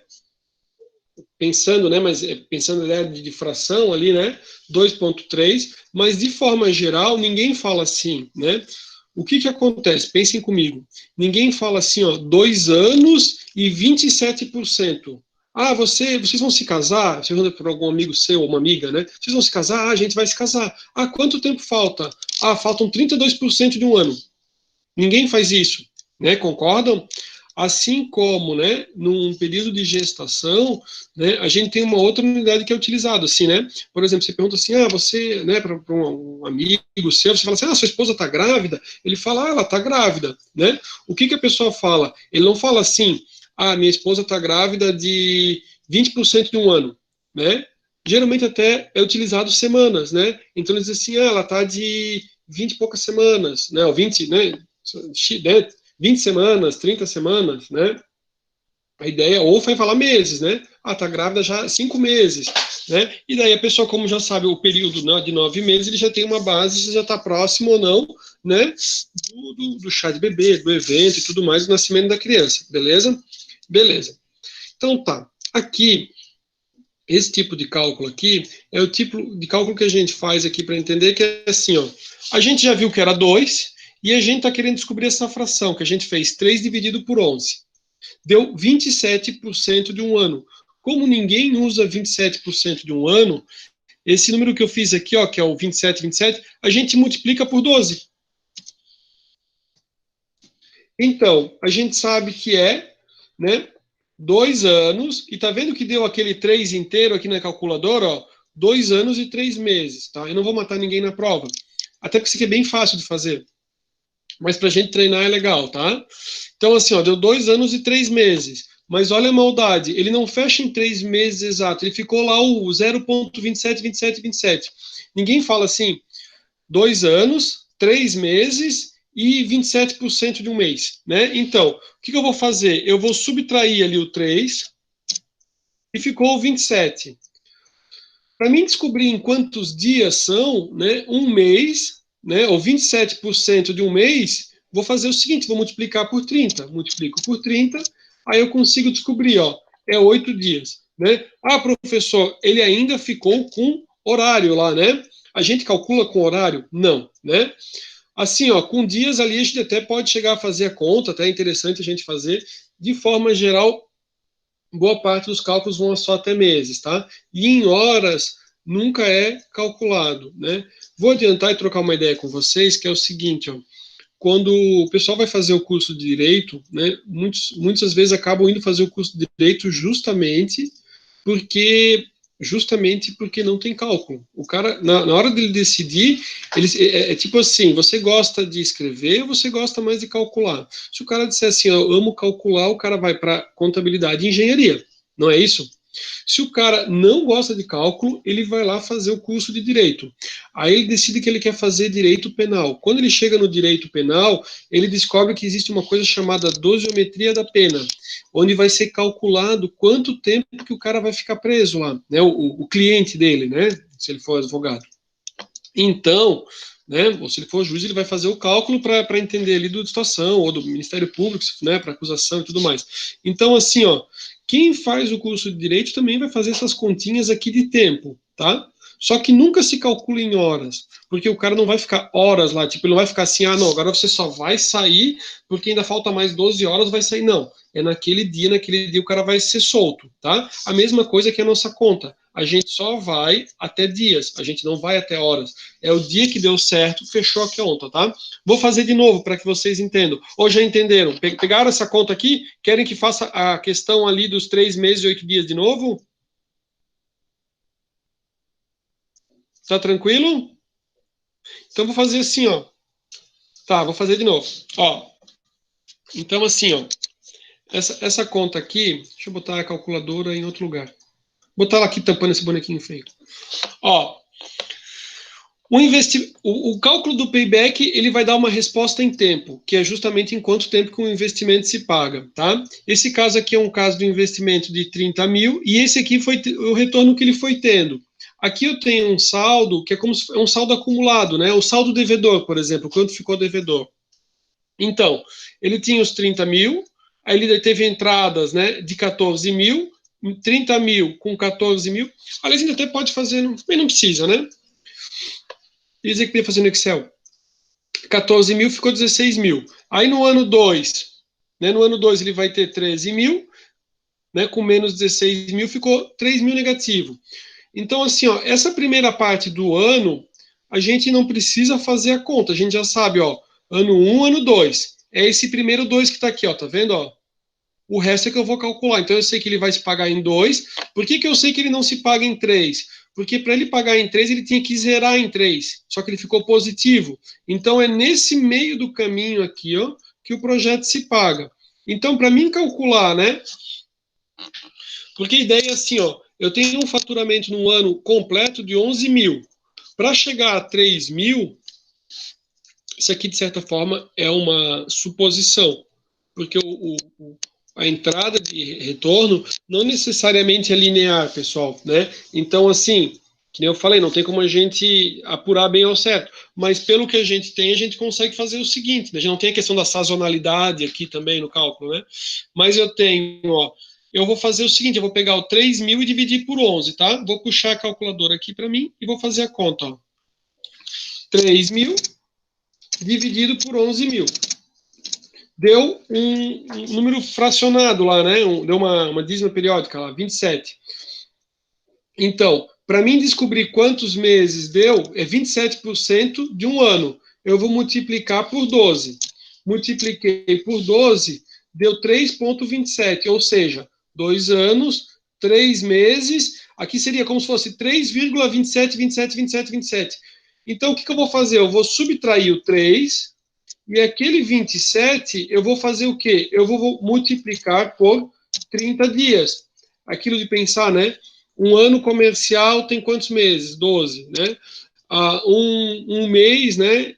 pensando, né, mas pensando na ideia de fração ali, né, 2,3, mas de forma geral, ninguém fala assim, né, o que acontece? Pensem comigo, ninguém fala assim, ó, 2 anos e 27%. Ah, vocês vão se casar? Você pergunta para algum amigo seu ou uma amiga, né? Vocês vão se casar? Ah, a gente vai se casar. Ah, quanto tempo falta? Ah, faltam 32% de um ano. Ninguém faz isso, né? Concordam? Assim como, né, num período de gestação, né, a gente tem uma outra unidade que é utilizada, assim, né? Por exemplo, você pergunta assim, ah, você, né, para um amigo seu, você fala assim, ah, sua esposa está grávida? Ele fala, ah, ela está grávida, né? O que a pessoa fala? Ele não fala assim, ah, minha esposa está grávida de 20% de um ano, né? Geralmente até é utilizado semanas, né? Então ele diz assim, ah, ela está de 20 e poucas semanas, né? Ou 20, né? 20 semanas, 30 semanas, né? A ideia, ou vai falar meses, né? Ah, tá grávida já há 5 meses, né? E daí a pessoa, como já sabe o período, né, de 9 meses, ele já tem uma base se já está próximo ou não, né? Do chá de bebê, do evento e tudo mais, do nascimento da criança, beleza? Beleza. Então tá. Aqui, esse tipo de cálculo aqui é o tipo de cálculo que a gente faz aqui para entender que é assim, ó. A gente já viu que era 2, e a gente está querendo descobrir essa fração, que a gente fez 3 dividido por 11. Deu 27% de um ano. Como ninguém usa 27% de um ano, esse número que eu fiz aqui, ó, que é o 27, a gente multiplica por 12. Então, a gente sabe que é, né, 2 anos, e tá vendo que deu aquele 3 inteiro aqui na calculadora, ó, 2 anos e 3 meses, tá? Eu não vou matar ninguém na prova, até porque isso aqui é bem fácil de fazer. Mas para a gente treinar é legal, tá? Então, assim, ó, deu 2 anos e 3 meses. Mas olha a maldade, ele não fecha em 3 meses exato, ele ficou lá o 0,27. Ninguém fala assim, 2 anos, 3 meses e 27% de um mês, né? Então, o que eu vou fazer? Eu vou subtrair ali o 3 e ficou o 27. Para mim descobrir em quantos dias são, né, um mês, né, ou 27% de um mês, vou fazer o seguinte, vou multiplicar por 30. Multiplico por 30, aí eu consigo descobrir, ó, é 8 dias, né? Ah, professor, ele ainda ficou com horário lá, né? A gente calcula com horário? Não, né? Assim, ó, com dias ali a gente até pode chegar a fazer a conta, até é interessante a gente fazer. De forma geral, boa parte dos cálculos vão só até meses, tá? E em horas nunca é calculado, né? Vou adiantar e trocar uma ideia com vocês, que é o seguinte, ó, quando o pessoal vai fazer o curso de Direito, né, muitas vezes acabam indo fazer o curso de Direito justamente porque não tem cálculo. O cara, na hora dele decidir, é tipo assim, você gosta de escrever ou você gosta mais de calcular? Se o cara disser assim, eu amo calcular, o cara vai para contabilidade e engenharia, não é isso? Se o cara não gosta de cálculo, ele vai lá fazer o curso de direito. Aí ele decide que ele quer fazer direito penal. Quando ele chega no direito penal, ele descobre que existe uma coisa chamada dosiometria da pena, onde vai ser calculado quanto tempo que o cara vai ficar preso lá, né? O cliente dele, né? Se ele for advogado. Então, né, ou se ele for juiz, ele vai fazer o cálculo para entender ali da situação, ou do Ministério Público, né, para acusação e tudo mais. Então, assim, ó, quem faz o curso de Direito também vai fazer essas continhas aqui de tempo, tá? Só que nunca se calcula em horas, porque o cara não vai ficar horas lá, tipo, ele não vai ficar assim, ah, não, agora você só vai sair porque ainda falta mais 12 horas, vai sair. Não, é naquele dia o cara vai ser solto, tá? A mesma coisa que a nossa conta. A gente só vai até dias, a gente não vai até horas. É o dia que deu certo, fechou a conta, tá? Vou fazer de novo para que vocês entendam. Ou já entenderam? Pegaram essa conta aqui? Querem que faça a questão ali dos 3 meses e 8 dias de novo? Tá tranquilo? Então vou fazer assim, ó. Tá, vou fazer de novo. Ó, então assim, ó. Essa conta aqui, deixa eu botar a calculadora em outro lugar. Botar ela aqui tampando esse bonequinho feio. Ó, o cálculo do payback, ele vai dar uma resposta em tempo, que é justamente em quanto tempo que o investimento se paga, tá? Esse caso aqui é um caso do investimento de 30 mil, e esse aqui foi o retorno que ele foi tendo. Aqui eu tenho um saldo, que é como se é um saldo acumulado, né? O saldo devedor, por exemplo, quanto ficou devedor. Então, ele tinha os 30 mil, aí ele teve entradas, né, de 14 mil, 30 mil com 14 mil. Aliás, ainda até pode fazer, mas não precisa, né? Dizer que podia fazer no Excel. 14 mil ficou 16 mil. Aí no ano 2, né, no ano 2 ele vai ter 13 mil, né, com menos 16 mil, ficou 3 mil negativo. Então, assim, ó, essa primeira parte do ano, a gente não precisa fazer a conta, a gente já sabe, ó, ano 1, ano 2. É esse primeiro 2 que está aqui, ó, tá vendo, ó? O resto é que eu vou calcular. Então, eu sei que ele vai se pagar em 2. Por que eu sei que ele não se paga em 3? Porque para ele pagar em 3, ele tinha que zerar em 3. Só que ele ficou positivo. Então, é nesse meio do caminho aqui, ó, que o projeto se paga. Então, para mim calcular, né? Porque a ideia é assim, ó. Eu tenho um faturamento no ano completo de 11 mil. Para chegar a 3 mil, isso aqui, de certa forma, é uma suposição. Porque a entrada de retorno não necessariamente é linear, pessoal, né? Então, assim, que nem eu falei, não tem como a gente apurar bem ao certo, mas pelo que a gente tem, a gente consegue fazer o seguinte, né? A gente não tem a questão da sazonalidade aqui também no cálculo, né? Mas eu tenho, ó, eu vou fazer o seguinte, eu vou pegar o 3 mil e dividir por 11, tá? Vou puxar a calculadora aqui para mim e vou fazer a conta, ó. 3 mil dividido por 11 mil. Deu um número fracionado lá, né? Deu uma dízima periódica lá, 27. Então, para mim descobrir quantos meses deu, é 27% de um ano. Eu vou multiplicar por 12. Multipliquei por 12, deu 3,27, ou seja, 2 anos, 3 meses, aqui seria como se fosse 3,27, 27, 27, 27. Então, o que eu vou fazer? Eu vou subtrair o 3, e aquele 27, eu vou fazer o quê? Eu vou multiplicar por 30 dias. Aquilo de pensar, né? Um ano comercial tem quantos meses? 12, né? Um mês, né?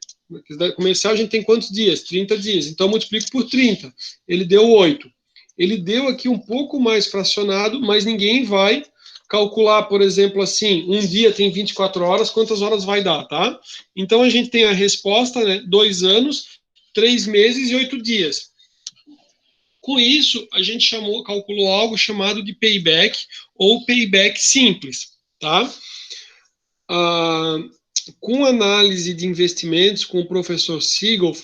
Comercial a gente tem quantos dias? 30 dias. Então, eu multiplico por 30. Ele deu 8. Ele deu aqui um pouco mais fracionado, mas ninguém vai calcular, por exemplo, assim, um dia tem 24 horas, quantas horas vai dar, tá? Então, a gente tem a resposta, né? 2 anos, 3 meses e 8 dias. Com isso, a gente calculou algo chamado de payback ou payback simples, tá? Com análise de investimentos, com o professor Siegel,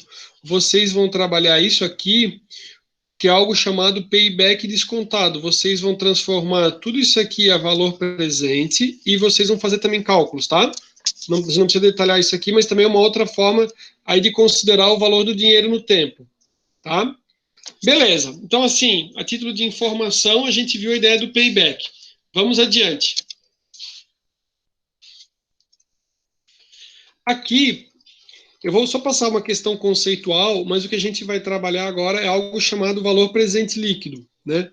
vocês vão trabalhar isso aqui, que é algo chamado payback descontado. Vocês vão transformar tudo isso aqui a valor presente e vocês vão fazer também cálculos, tá? Não precisa detalhar isso aqui, mas também é uma outra forma aí de considerar o valor do dinheiro no tempo, tá? Beleza. Então, assim, a título de informação, a gente viu a ideia do payback. Vamos adiante. Aqui, eu vou só passar uma questão conceitual, mas o que a gente vai trabalhar agora é algo chamado valor presente líquido, né?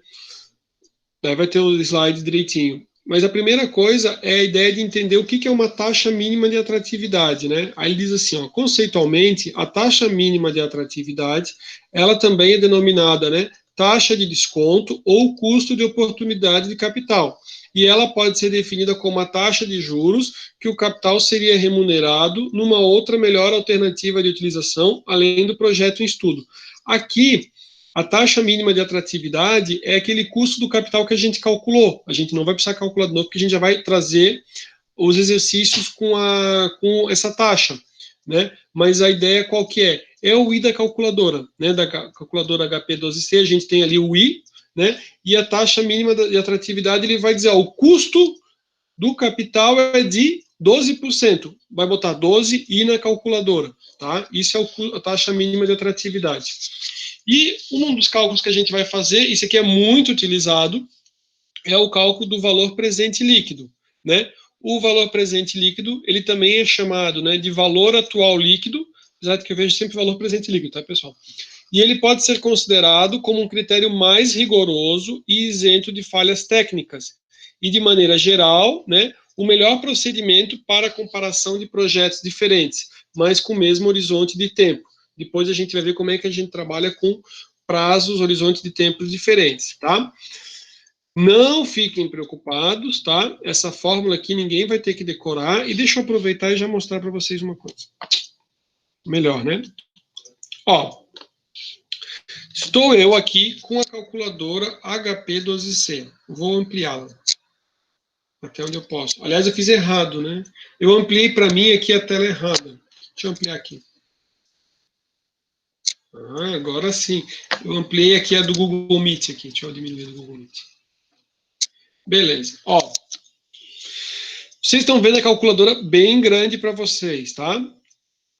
Aí vai ter o slide direitinho. Mas a primeira coisa é a ideia de entender o que é uma taxa mínima de atratividade, né? Aí ele diz assim, ó, conceitualmente, a taxa mínima de atratividade, ela também é denominada, né, taxa de desconto ou custo de oportunidade de capital. E ela pode ser definida como a taxa de juros que o capital seria remunerado numa outra melhor alternativa de utilização, além do projeto em estudo. Aqui, a taxa mínima de atratividade é aquele custo do capital que a gente calculou. A gente não vai precisar calcular de novo, porque a gente já vai trazer os exercícios com essa taxa, né? Mas a ideia qual que é? É o I da calculadora, né? Da calculadora HP12C, a gente tem ali o I, né? E a taxa mínima de atratividade, ele vai dizer, ó, o custo do capital é de 12%. Vai botar 12 I na calculadora, tá? Isso é a taxa mínima de atratividade. E um dos cálculos que a gente vai fazer, isso aqui é muito utilizado, é o cálculo do valor presente líquido, né? O valor presente líquido, ele também é chamado, né, de valor atual líquido, apesar de que eu vejo sempre valor presente líquido, tá, pessoal? E ele pode ser considerado como um critério mais rigoroso e isento de falhas técnicas. E, de maneira geral, né, o melhor procedimento para a comparação de projetos diferentes, mas com o mesmo horizonte de tempo. Depois a gente vai ver como é que a gente trabalha com prazos, horizontes de tempos diferentes, tá? Não fiquem preocupados, tá? Essa fórmula aqui ninguém vai ter que decorar. E deixa eu aproveitar e já mostrar para vocês uma coisa. Melhor, né? Ó, estou eu aqui com a calculadora HP12C. Vou ampliá-la até onde eu posso. Aliás, eu fiz errado, né? Eu ampliei para mim aqui a tela errada. Deixa eu ampliar aqui. Ah, agora sim. Eu ampliei aqui a do Google Meet aqui. Deixa eu diminuir do Google Meet. Beleza. Ó, vocês estão vendo a calculadora bem grande para vocês, tá?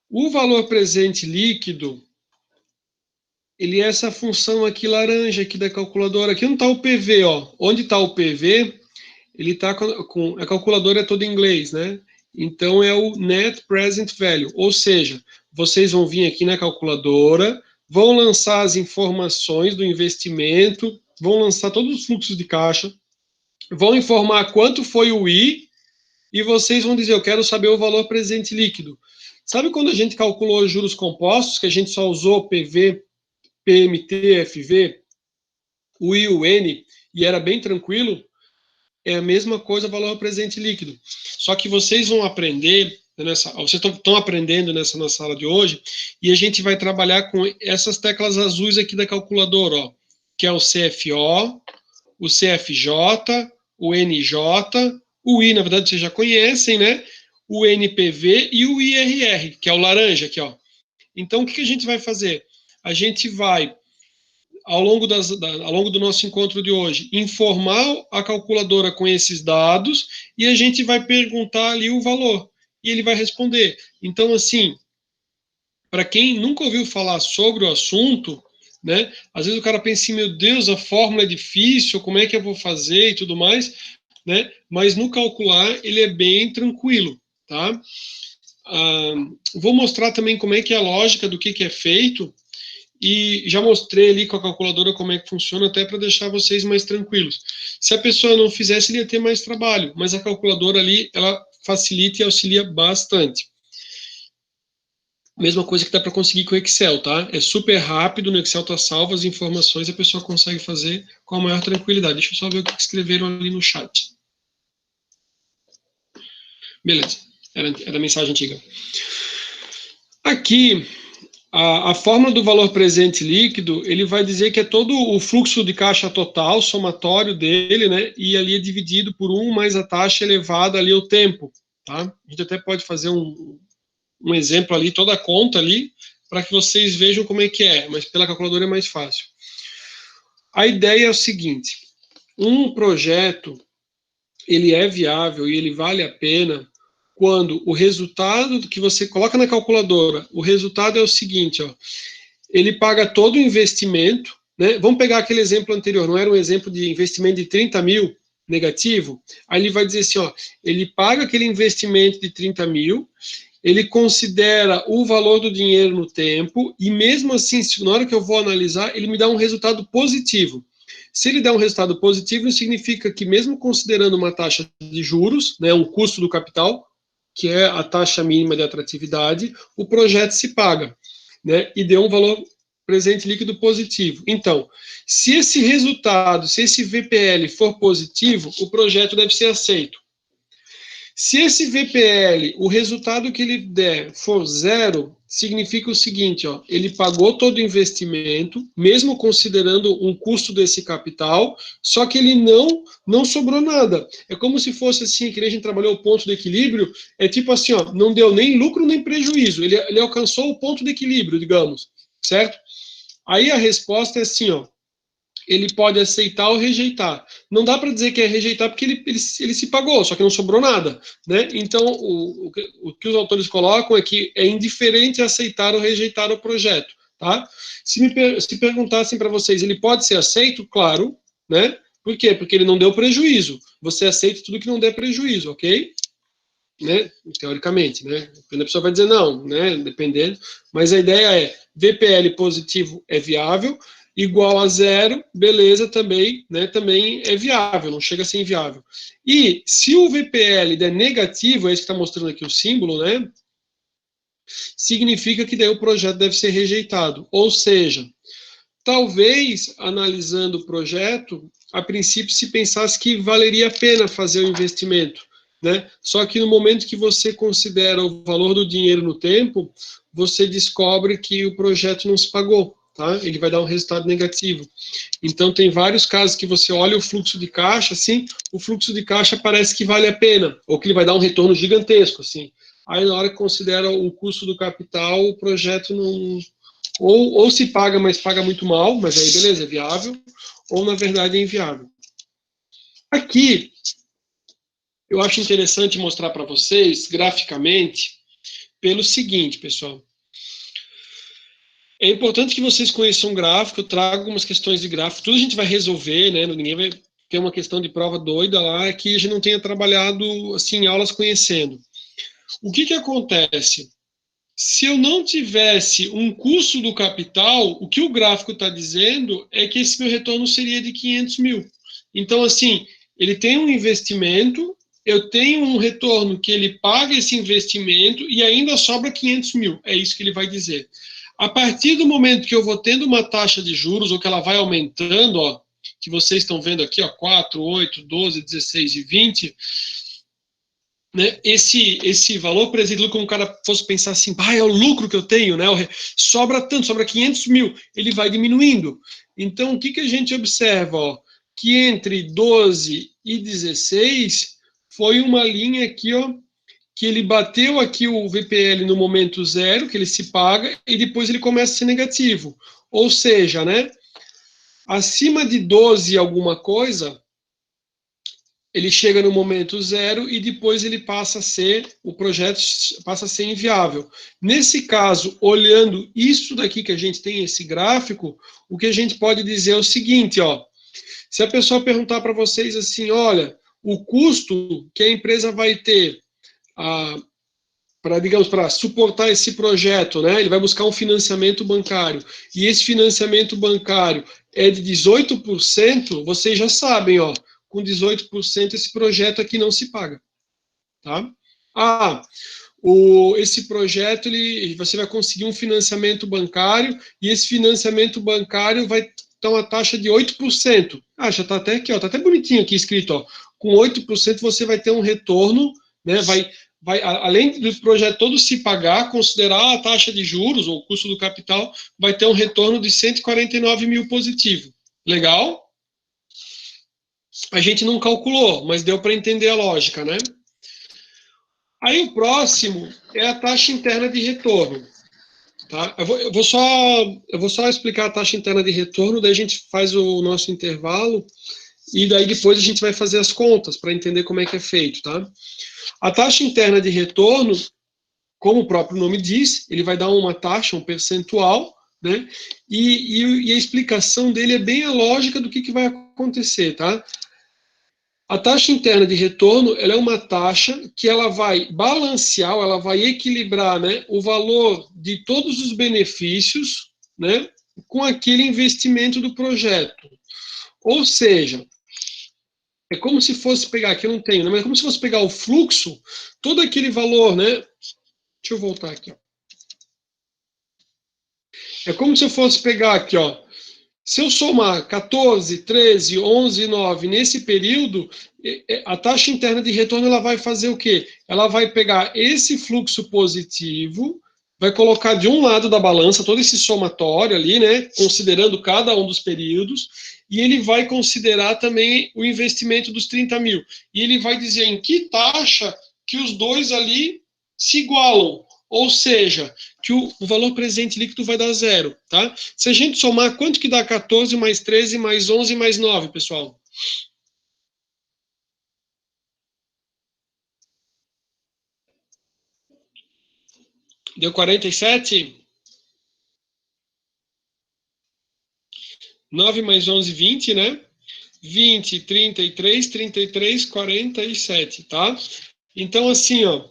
O valor presente líquido, ele é essa função aqui laranja aqui da calculadora. Aqui não está o PV, ó. Onde está o PV, ele está com... A calculadora é toda em inglês, né? Então é o Net Present Value. Ou seja, vocês vão vir aqui na calculadora, vão lançar as informações do investimento, vão lançar todos os fluxos de caixa, vão informar quanto foi o I, e vocês vão dizer, eu quero saber o valor presente líquido. Sabe quando a gente calculou os juros compostos, que a gente só usou PV, PMT, FV, o I e o N, e era bem tranquilo? É a mesma coisa valor presente líquido. Só que vocês vão aprender, vocês estão aprendendo nessa nossa aula de hoje, e a gente vai trabalhar com essas teclas azuis aqui da calculadora, ó, que é o CFO, o CFJ, o NJ, o I, na verdade, vocês já conhecem, né? O NPV e o IRR, que é o laranja aqui, ó. Então, o que a gente vai fazer? A gente vai, ao longo do nosso encontro de hoje, informar a calculadora com esses dados e a gente vai perguntar ali o valor. E ele vai responder. Então, assim, para quem nunca ouviu falar sobre o assunto, né? Às vezes o cara pensa assim, meu Deus, a fórmula é difícil, como é que eu vou fazer e tudo mais, né? Mas no calcular ele é bem tranquilo, tá? Vou mostrar também como é que é a lógica do que é feito e já mostrei ali com a calculadora como é que funciona, até para deixar vocês mais tranquilos. Se a pessoa não fizesse, ele ia ter mais trabalho, mas a calculadora ali, ela facilita e auxilia bastante. Mesma coisa que dá para conseguir com o Excel, tá? É super rápido, no Excel tá salvo as informações, a pessoa consegue fazer com a maior tranquilidade. Deixa eu só ver o que escreveram ali no chat. Beleza, era a mensagem antiga. Aqui, a fórmula do valor presente líquido, ele vai dizer que é todo o fluxo de caixa total, somatório dele, né? E ali é dividido por 1 mais a taxa elevada ali ao tempo, tá? A gente até pode fazer um exemplo ali, toda a conta ali, para que vocês vejam como é que é, mas pela calculadora é mais fácil. A ideia é o seguinte, um projeto, ele é viável e ele vale a pena quando o resultado que você coloca na calculadora, o resultado é o seguinte, ó, ele paga todo o investimento, né? Vamos pegar aquele exemplo anterior, não era um exemplo de investimento de 30 mil negativo? Aí ele vai dizer assim, ó, ele paga aquele investimento de 30 mil, ele considera o valor do dinheiro no tempo, e mesmo assim, na hora que eu vou analisar, ele me dá um resultado positivo. Se ele dá um resultado positivo, isso significa que mesmo considerando uma taxa de juros, né, um custo do capital, que é a taxa mínima de atratividade, o projeto se paga, né, e deu um valor presente líquido positivo. Então, se esse resultado, se esse VPL for positivo, o projeto deve ser aceito. Se esse VPL, o resultado que ele der for 0, significa o seguinte, ó, ele pagou todo o investimento, mesmo considerando um custo desse capital, só que ele não sobrou nada. É como se fosse assim, que a gente trabalhou o ponto de equilíbrio, é tipo assim, ó, não deu nem lucro nem prejuízo, ele alcançou o ponto de equilíbrio, digamos, certo? Aí a resposta é assim, ó, ele pode aceitar ou rejeitar. Não dá para dizer que é rejeitar porque ele se pagou, só que não sobrou nada, né? Então, o que os autores colocam é que é indiferente aceitar ou rejeitar o projeto, tá? Se perguntassem para vocês, ele pode ser aceito? Claro, né? Por quê? Porque ele não deu prejuízo. Você aceita tudo que não der prejuízo, ok? Né? Teoricamente, né? A pessoa vai dizer não, né? Dependendo. Mas a ideia é VPL positivo é viável, igual a zero, beleza, também, né? Também é viável, não chega a ser inviável. E se o VPL der negativo, é isso que está mostrando aqui o símbolo, né? Significa que daí o projeto deve ser rejeitado. Ou seja, talvez, analisando o projeto, a princípio se pensasse que valeria a pena fazer o investimento, né? Só que no momento que você considera o valor do dinheiro no tempo, você descobre que o projeto não se pagou, tá? Ele vai dar um resultado negativo. Então, tem vários casos que você olha o fluxo de caixa, assim, o fluxo de caixa parece que vale a pena, ou que ele vai dar um retorno gigantesco, assim. Aí, na hora que considera o custo do capital, o projeto não... Ou se paga, mas paga muito mal, mas aí beleza, é viável, ou na verdade é inviável. Aqui, eu acho interessante mostrar para vocês, graficamente, pelo seguinte, pessoal. É importante que vocês conheçam o gráfico, eu trago algumas questões de gráfico, tudo a gente vai resolver, né? Ninguém vai ter uma questão de prova doida lá, que a gente não tenha trabalhado, assim, aulas conhecendo. O que acontece? Se eu não tivesse um custo do capital, o que o gráfico está dizendo é que esse meu retorno seria de 500 mil. Então, assim, ele tem um investimento, eu tenho um retorno que ele paga esse investimento e ainda sobra 500 mil. É isso que ele vai dizer. A partir do momento que eu vou tendo uma taxa de juros, ou que ela vai aumentando, ó, que vocês estão vendo aqui, ó, 4, 8, 12, 16 e 20, né, esse valor presidido, como o cara fosse pensar assim, é o lucro que eu tenho, né, sobra tanto, sobra 500 mil, ele vai diminuindo. Então, o que a gente observa? Ó, que entre 12 e 16 foi uma linha aqui, ó, que ele bateu aqui o VPL no momento zero, que ele se paga, e depois ele começa a ser negativo. Ou seja, né, acima de 12 alguma coisa, ele chega no momento zero e depois ele passa a ser, o projeto passa a ser inviável. Nesse caso, olhando isso daqui que a gente tem, esse gráfico, o que a gente pode dizer é o seguinte, ó, se a pessoa perguntar para vocês assim, olha, o custo que a empresa vai ter para suportar esse projeto, né? Ele vai buscar um financiamento bancário, e esse financiamento bancário é de 18%, vocês já sabem, ó, com 18% esse projeto aqui não se paga, tá? Esse projeto, você vai conseguir um financiamento bancário, e esse financiamento bancário vai ter uma taxa de 8%. Já está até aqui, ó, tá até bonitinho aqui escrito, ó, com 8% você vai ter um retorno, né, além do projeto todo se pagar, considerar a taxa de juros, ou o custo do capital, vai ter um retorno de 149 mil positivo. Legal? A gente não calculou, mas deu para entender a lógica, né? Aí o próximo é a taxa interna de retorno. Tá? Eu vou só explicar a taxa interna de retorno, daí a gente faz o nosso intervalo, e daí depois a gente vai fazer as contas para entender como é que é feito, tá? A taxa interna de retorno, como o próprio nome diz, ele vai dar uma taxa, um percentual, né? E a explicação dele é bem a lógica do que vai acontecer, tá? A taxa interna de retorno, ela é uma taxa que ela vai balancear, ela vai equilibrar, né, o valor de todos os benefícios, né, com aquele investimento do projeto. Ou seja, é como se fosse pegar, aqui eu não tenho, né, mas é como se fosse pegar o fluxo, todo aquele valor, né, deixa eu voltar aqui, ó. É como se eu fosse pegar aqui, ó, se eu somar 14, 13, 11 e 9 nesse período, a taxa interna de retorno ela vai fazer o quê? Ela vai pegar esse fluxo positivo, vai colocar de um lado da balança todo esse somatório ali, né, considerando cada um dos períodos, e ele vai considerar também o investimento dos 30 mil. E ele vai dizer em que taxa que os dois ali se igualam, ou seja, que o valor presente líquido vai dar zero, tá? Se a gente somar, quanto que dá 14 mais 13 mais 11 mais 9, pessoal? Deu 47? 9 mais 11, 20, né? 20, 33, 33, 47, tá? Então, assim, ó,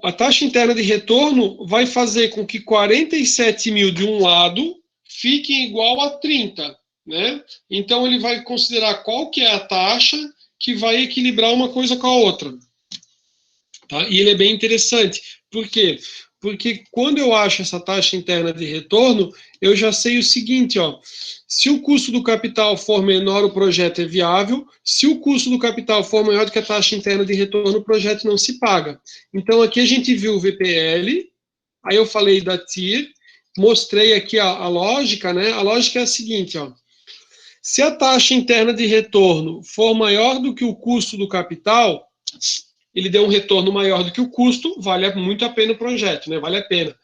a taxa interna de retorno vai fazer com que 47 mil de um lado fiquem igual a 30, né? Então, ele vai considerar qual que é a taxa que vai equilibrar uma coisa com a outra. Tá? E ele é bem interessante. Por quê? Porque quando eu acho essa taxa interna de retorno, eu já sei o seguinte, ó, se o custo do capital for menor, o projeto é viável. Se o custo do capital for maior do que a taxa interna de retorno, o projeto não se paga. Então, aqui a gente viu o VPL, aí eu falei da TIR, mostrei aqui a lógica, né? A lógica é a seguinte, ó. Se a taxa interna de retorno for maior do que o custo do capital, ele deu um retorno maior do que o custo, vale muito a pena o projeto, né? Vale a pena.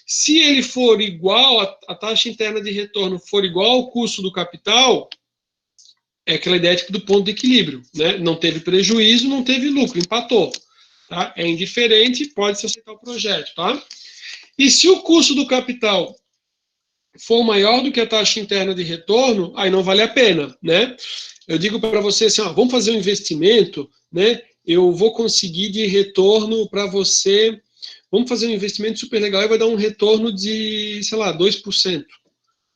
Se ele for igual, a taxa interna de retorno for igual ao custo do capital, é aquela ideia do ponto de equilíbrio, né? Não teve prejuízo, não teve lucro, empatou. Tá? É indiferente, pode-se aceitar o projeto, tá? E se o custo do capital for maior do que a taxa interna de retorno, aí não vale a pena, né? Eu digo para você assim, ó, vamos fazer um investimento, né? Eu vou conseguir de retorno para você, vamos fazer um investimento super legal e vai dar um retorno de, sei lá, 2%.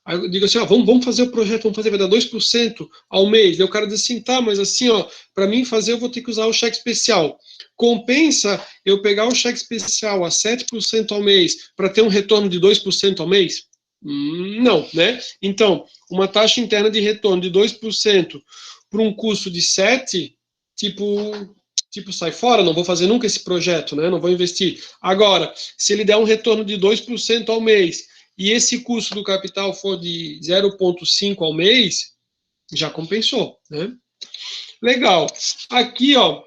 Aí eu digo assim, ó, vamos fazer o projeto, vamos fazer, vai dar 2% ao mês. Aí o cara diz assim, tá, mas assim, ó, para mim fazer eu vou ter que usar o cheque especial. Compensa eu pegar o cheque especial a 7% ao mês para ter um retorno de 2% ao mês? Não, né? Então, uma taxa interna de retorno de 2% por um custo de 7, tipo, sai fora, não vou fazer nunca esse projeto, né? Não vou investir. Agora, se ele der um retorno de 2% ao mês e esse custo do capital for de 0,5 ao mês, já compensou, né? Legal. Aqui, ó,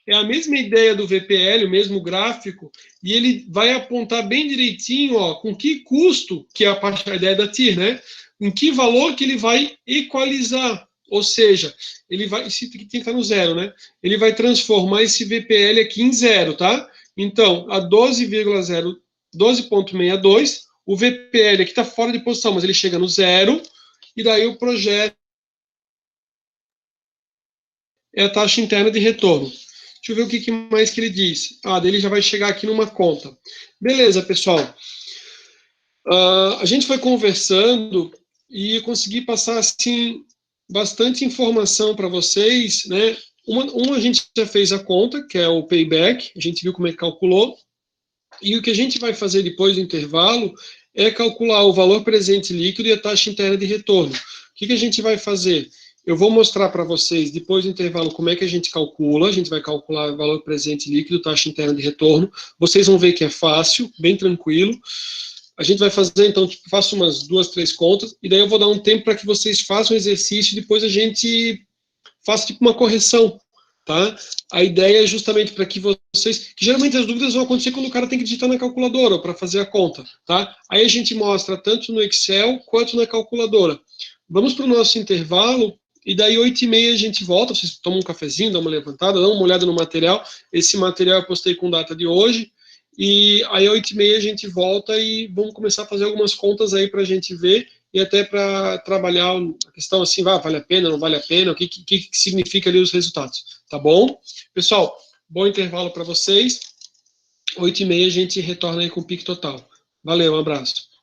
é a mesma ideia do VPL, o mesmo gráfico, e ele vai apontar bem direitinho, ó, com que custo, que é a ideia da TIR, né? Em que valor que ele vai equalizar. Ou seja, ele vai, se tem que estar no zero, né? Ele vai transformar esse VPL aqui em zero, tá? Então, a 12,62, o VPL aqui está fora de posição, mas ele chega no zero, e daí o projeto é a taxa interna de retorno. Deixa eu ver o que mais que ele diz. Ah, dele já vai chegar aqui numa conta. Beleza, pessoal. A gente foi conversando e eu consegui passar, assim, bastante informação para vocês, né? Uma a gente já fez a conta, que é o payback, a gente viu como é que calculou, e o que a gente vai fazer depois do intervalo é calcular o valor presente líquido e a taxa interna de retorno. O que a gente vai fazer? Eu vou mostrar para vocês, depois do intervalo, como é que a gente calcula. A gente vai calcular o valor presente líquido, taxa interna de retorno. Vocês vão ver que é fácil, bem tranquilo. A gente vai fazer, então, faço umas 2, 3 contas, e daí eu vou dar um tempo para que vocês façam o exercício, e depois a gente faça tipo uma correção, tá? A ideia é justamente para que vocês, que geralmente as dúvidas vão acontecer quando o cara tem que digitar na calculadora para fazer a conta, tá? Aí a gente mostra tanto no Excel quanto na calculadora. Vamos para o nosso intervalo, e daí 8h30 a gente volta, vocês tomam um cafezinho, dão uma levantada, dão uma olhada no material. Esse material eu postei com data de hoje, e aí 8h30 a gente volta e vamos começar a fazer algumas contas aí para a gente ver, e até para trabalhar a questão assim, vale a pena, não vale a pena, o que significa ali os resultados, tá bom? Pessoal, bom intervalo para vocês, 8h30 a gente retorna aí com o pique total. Valeu, um abraço.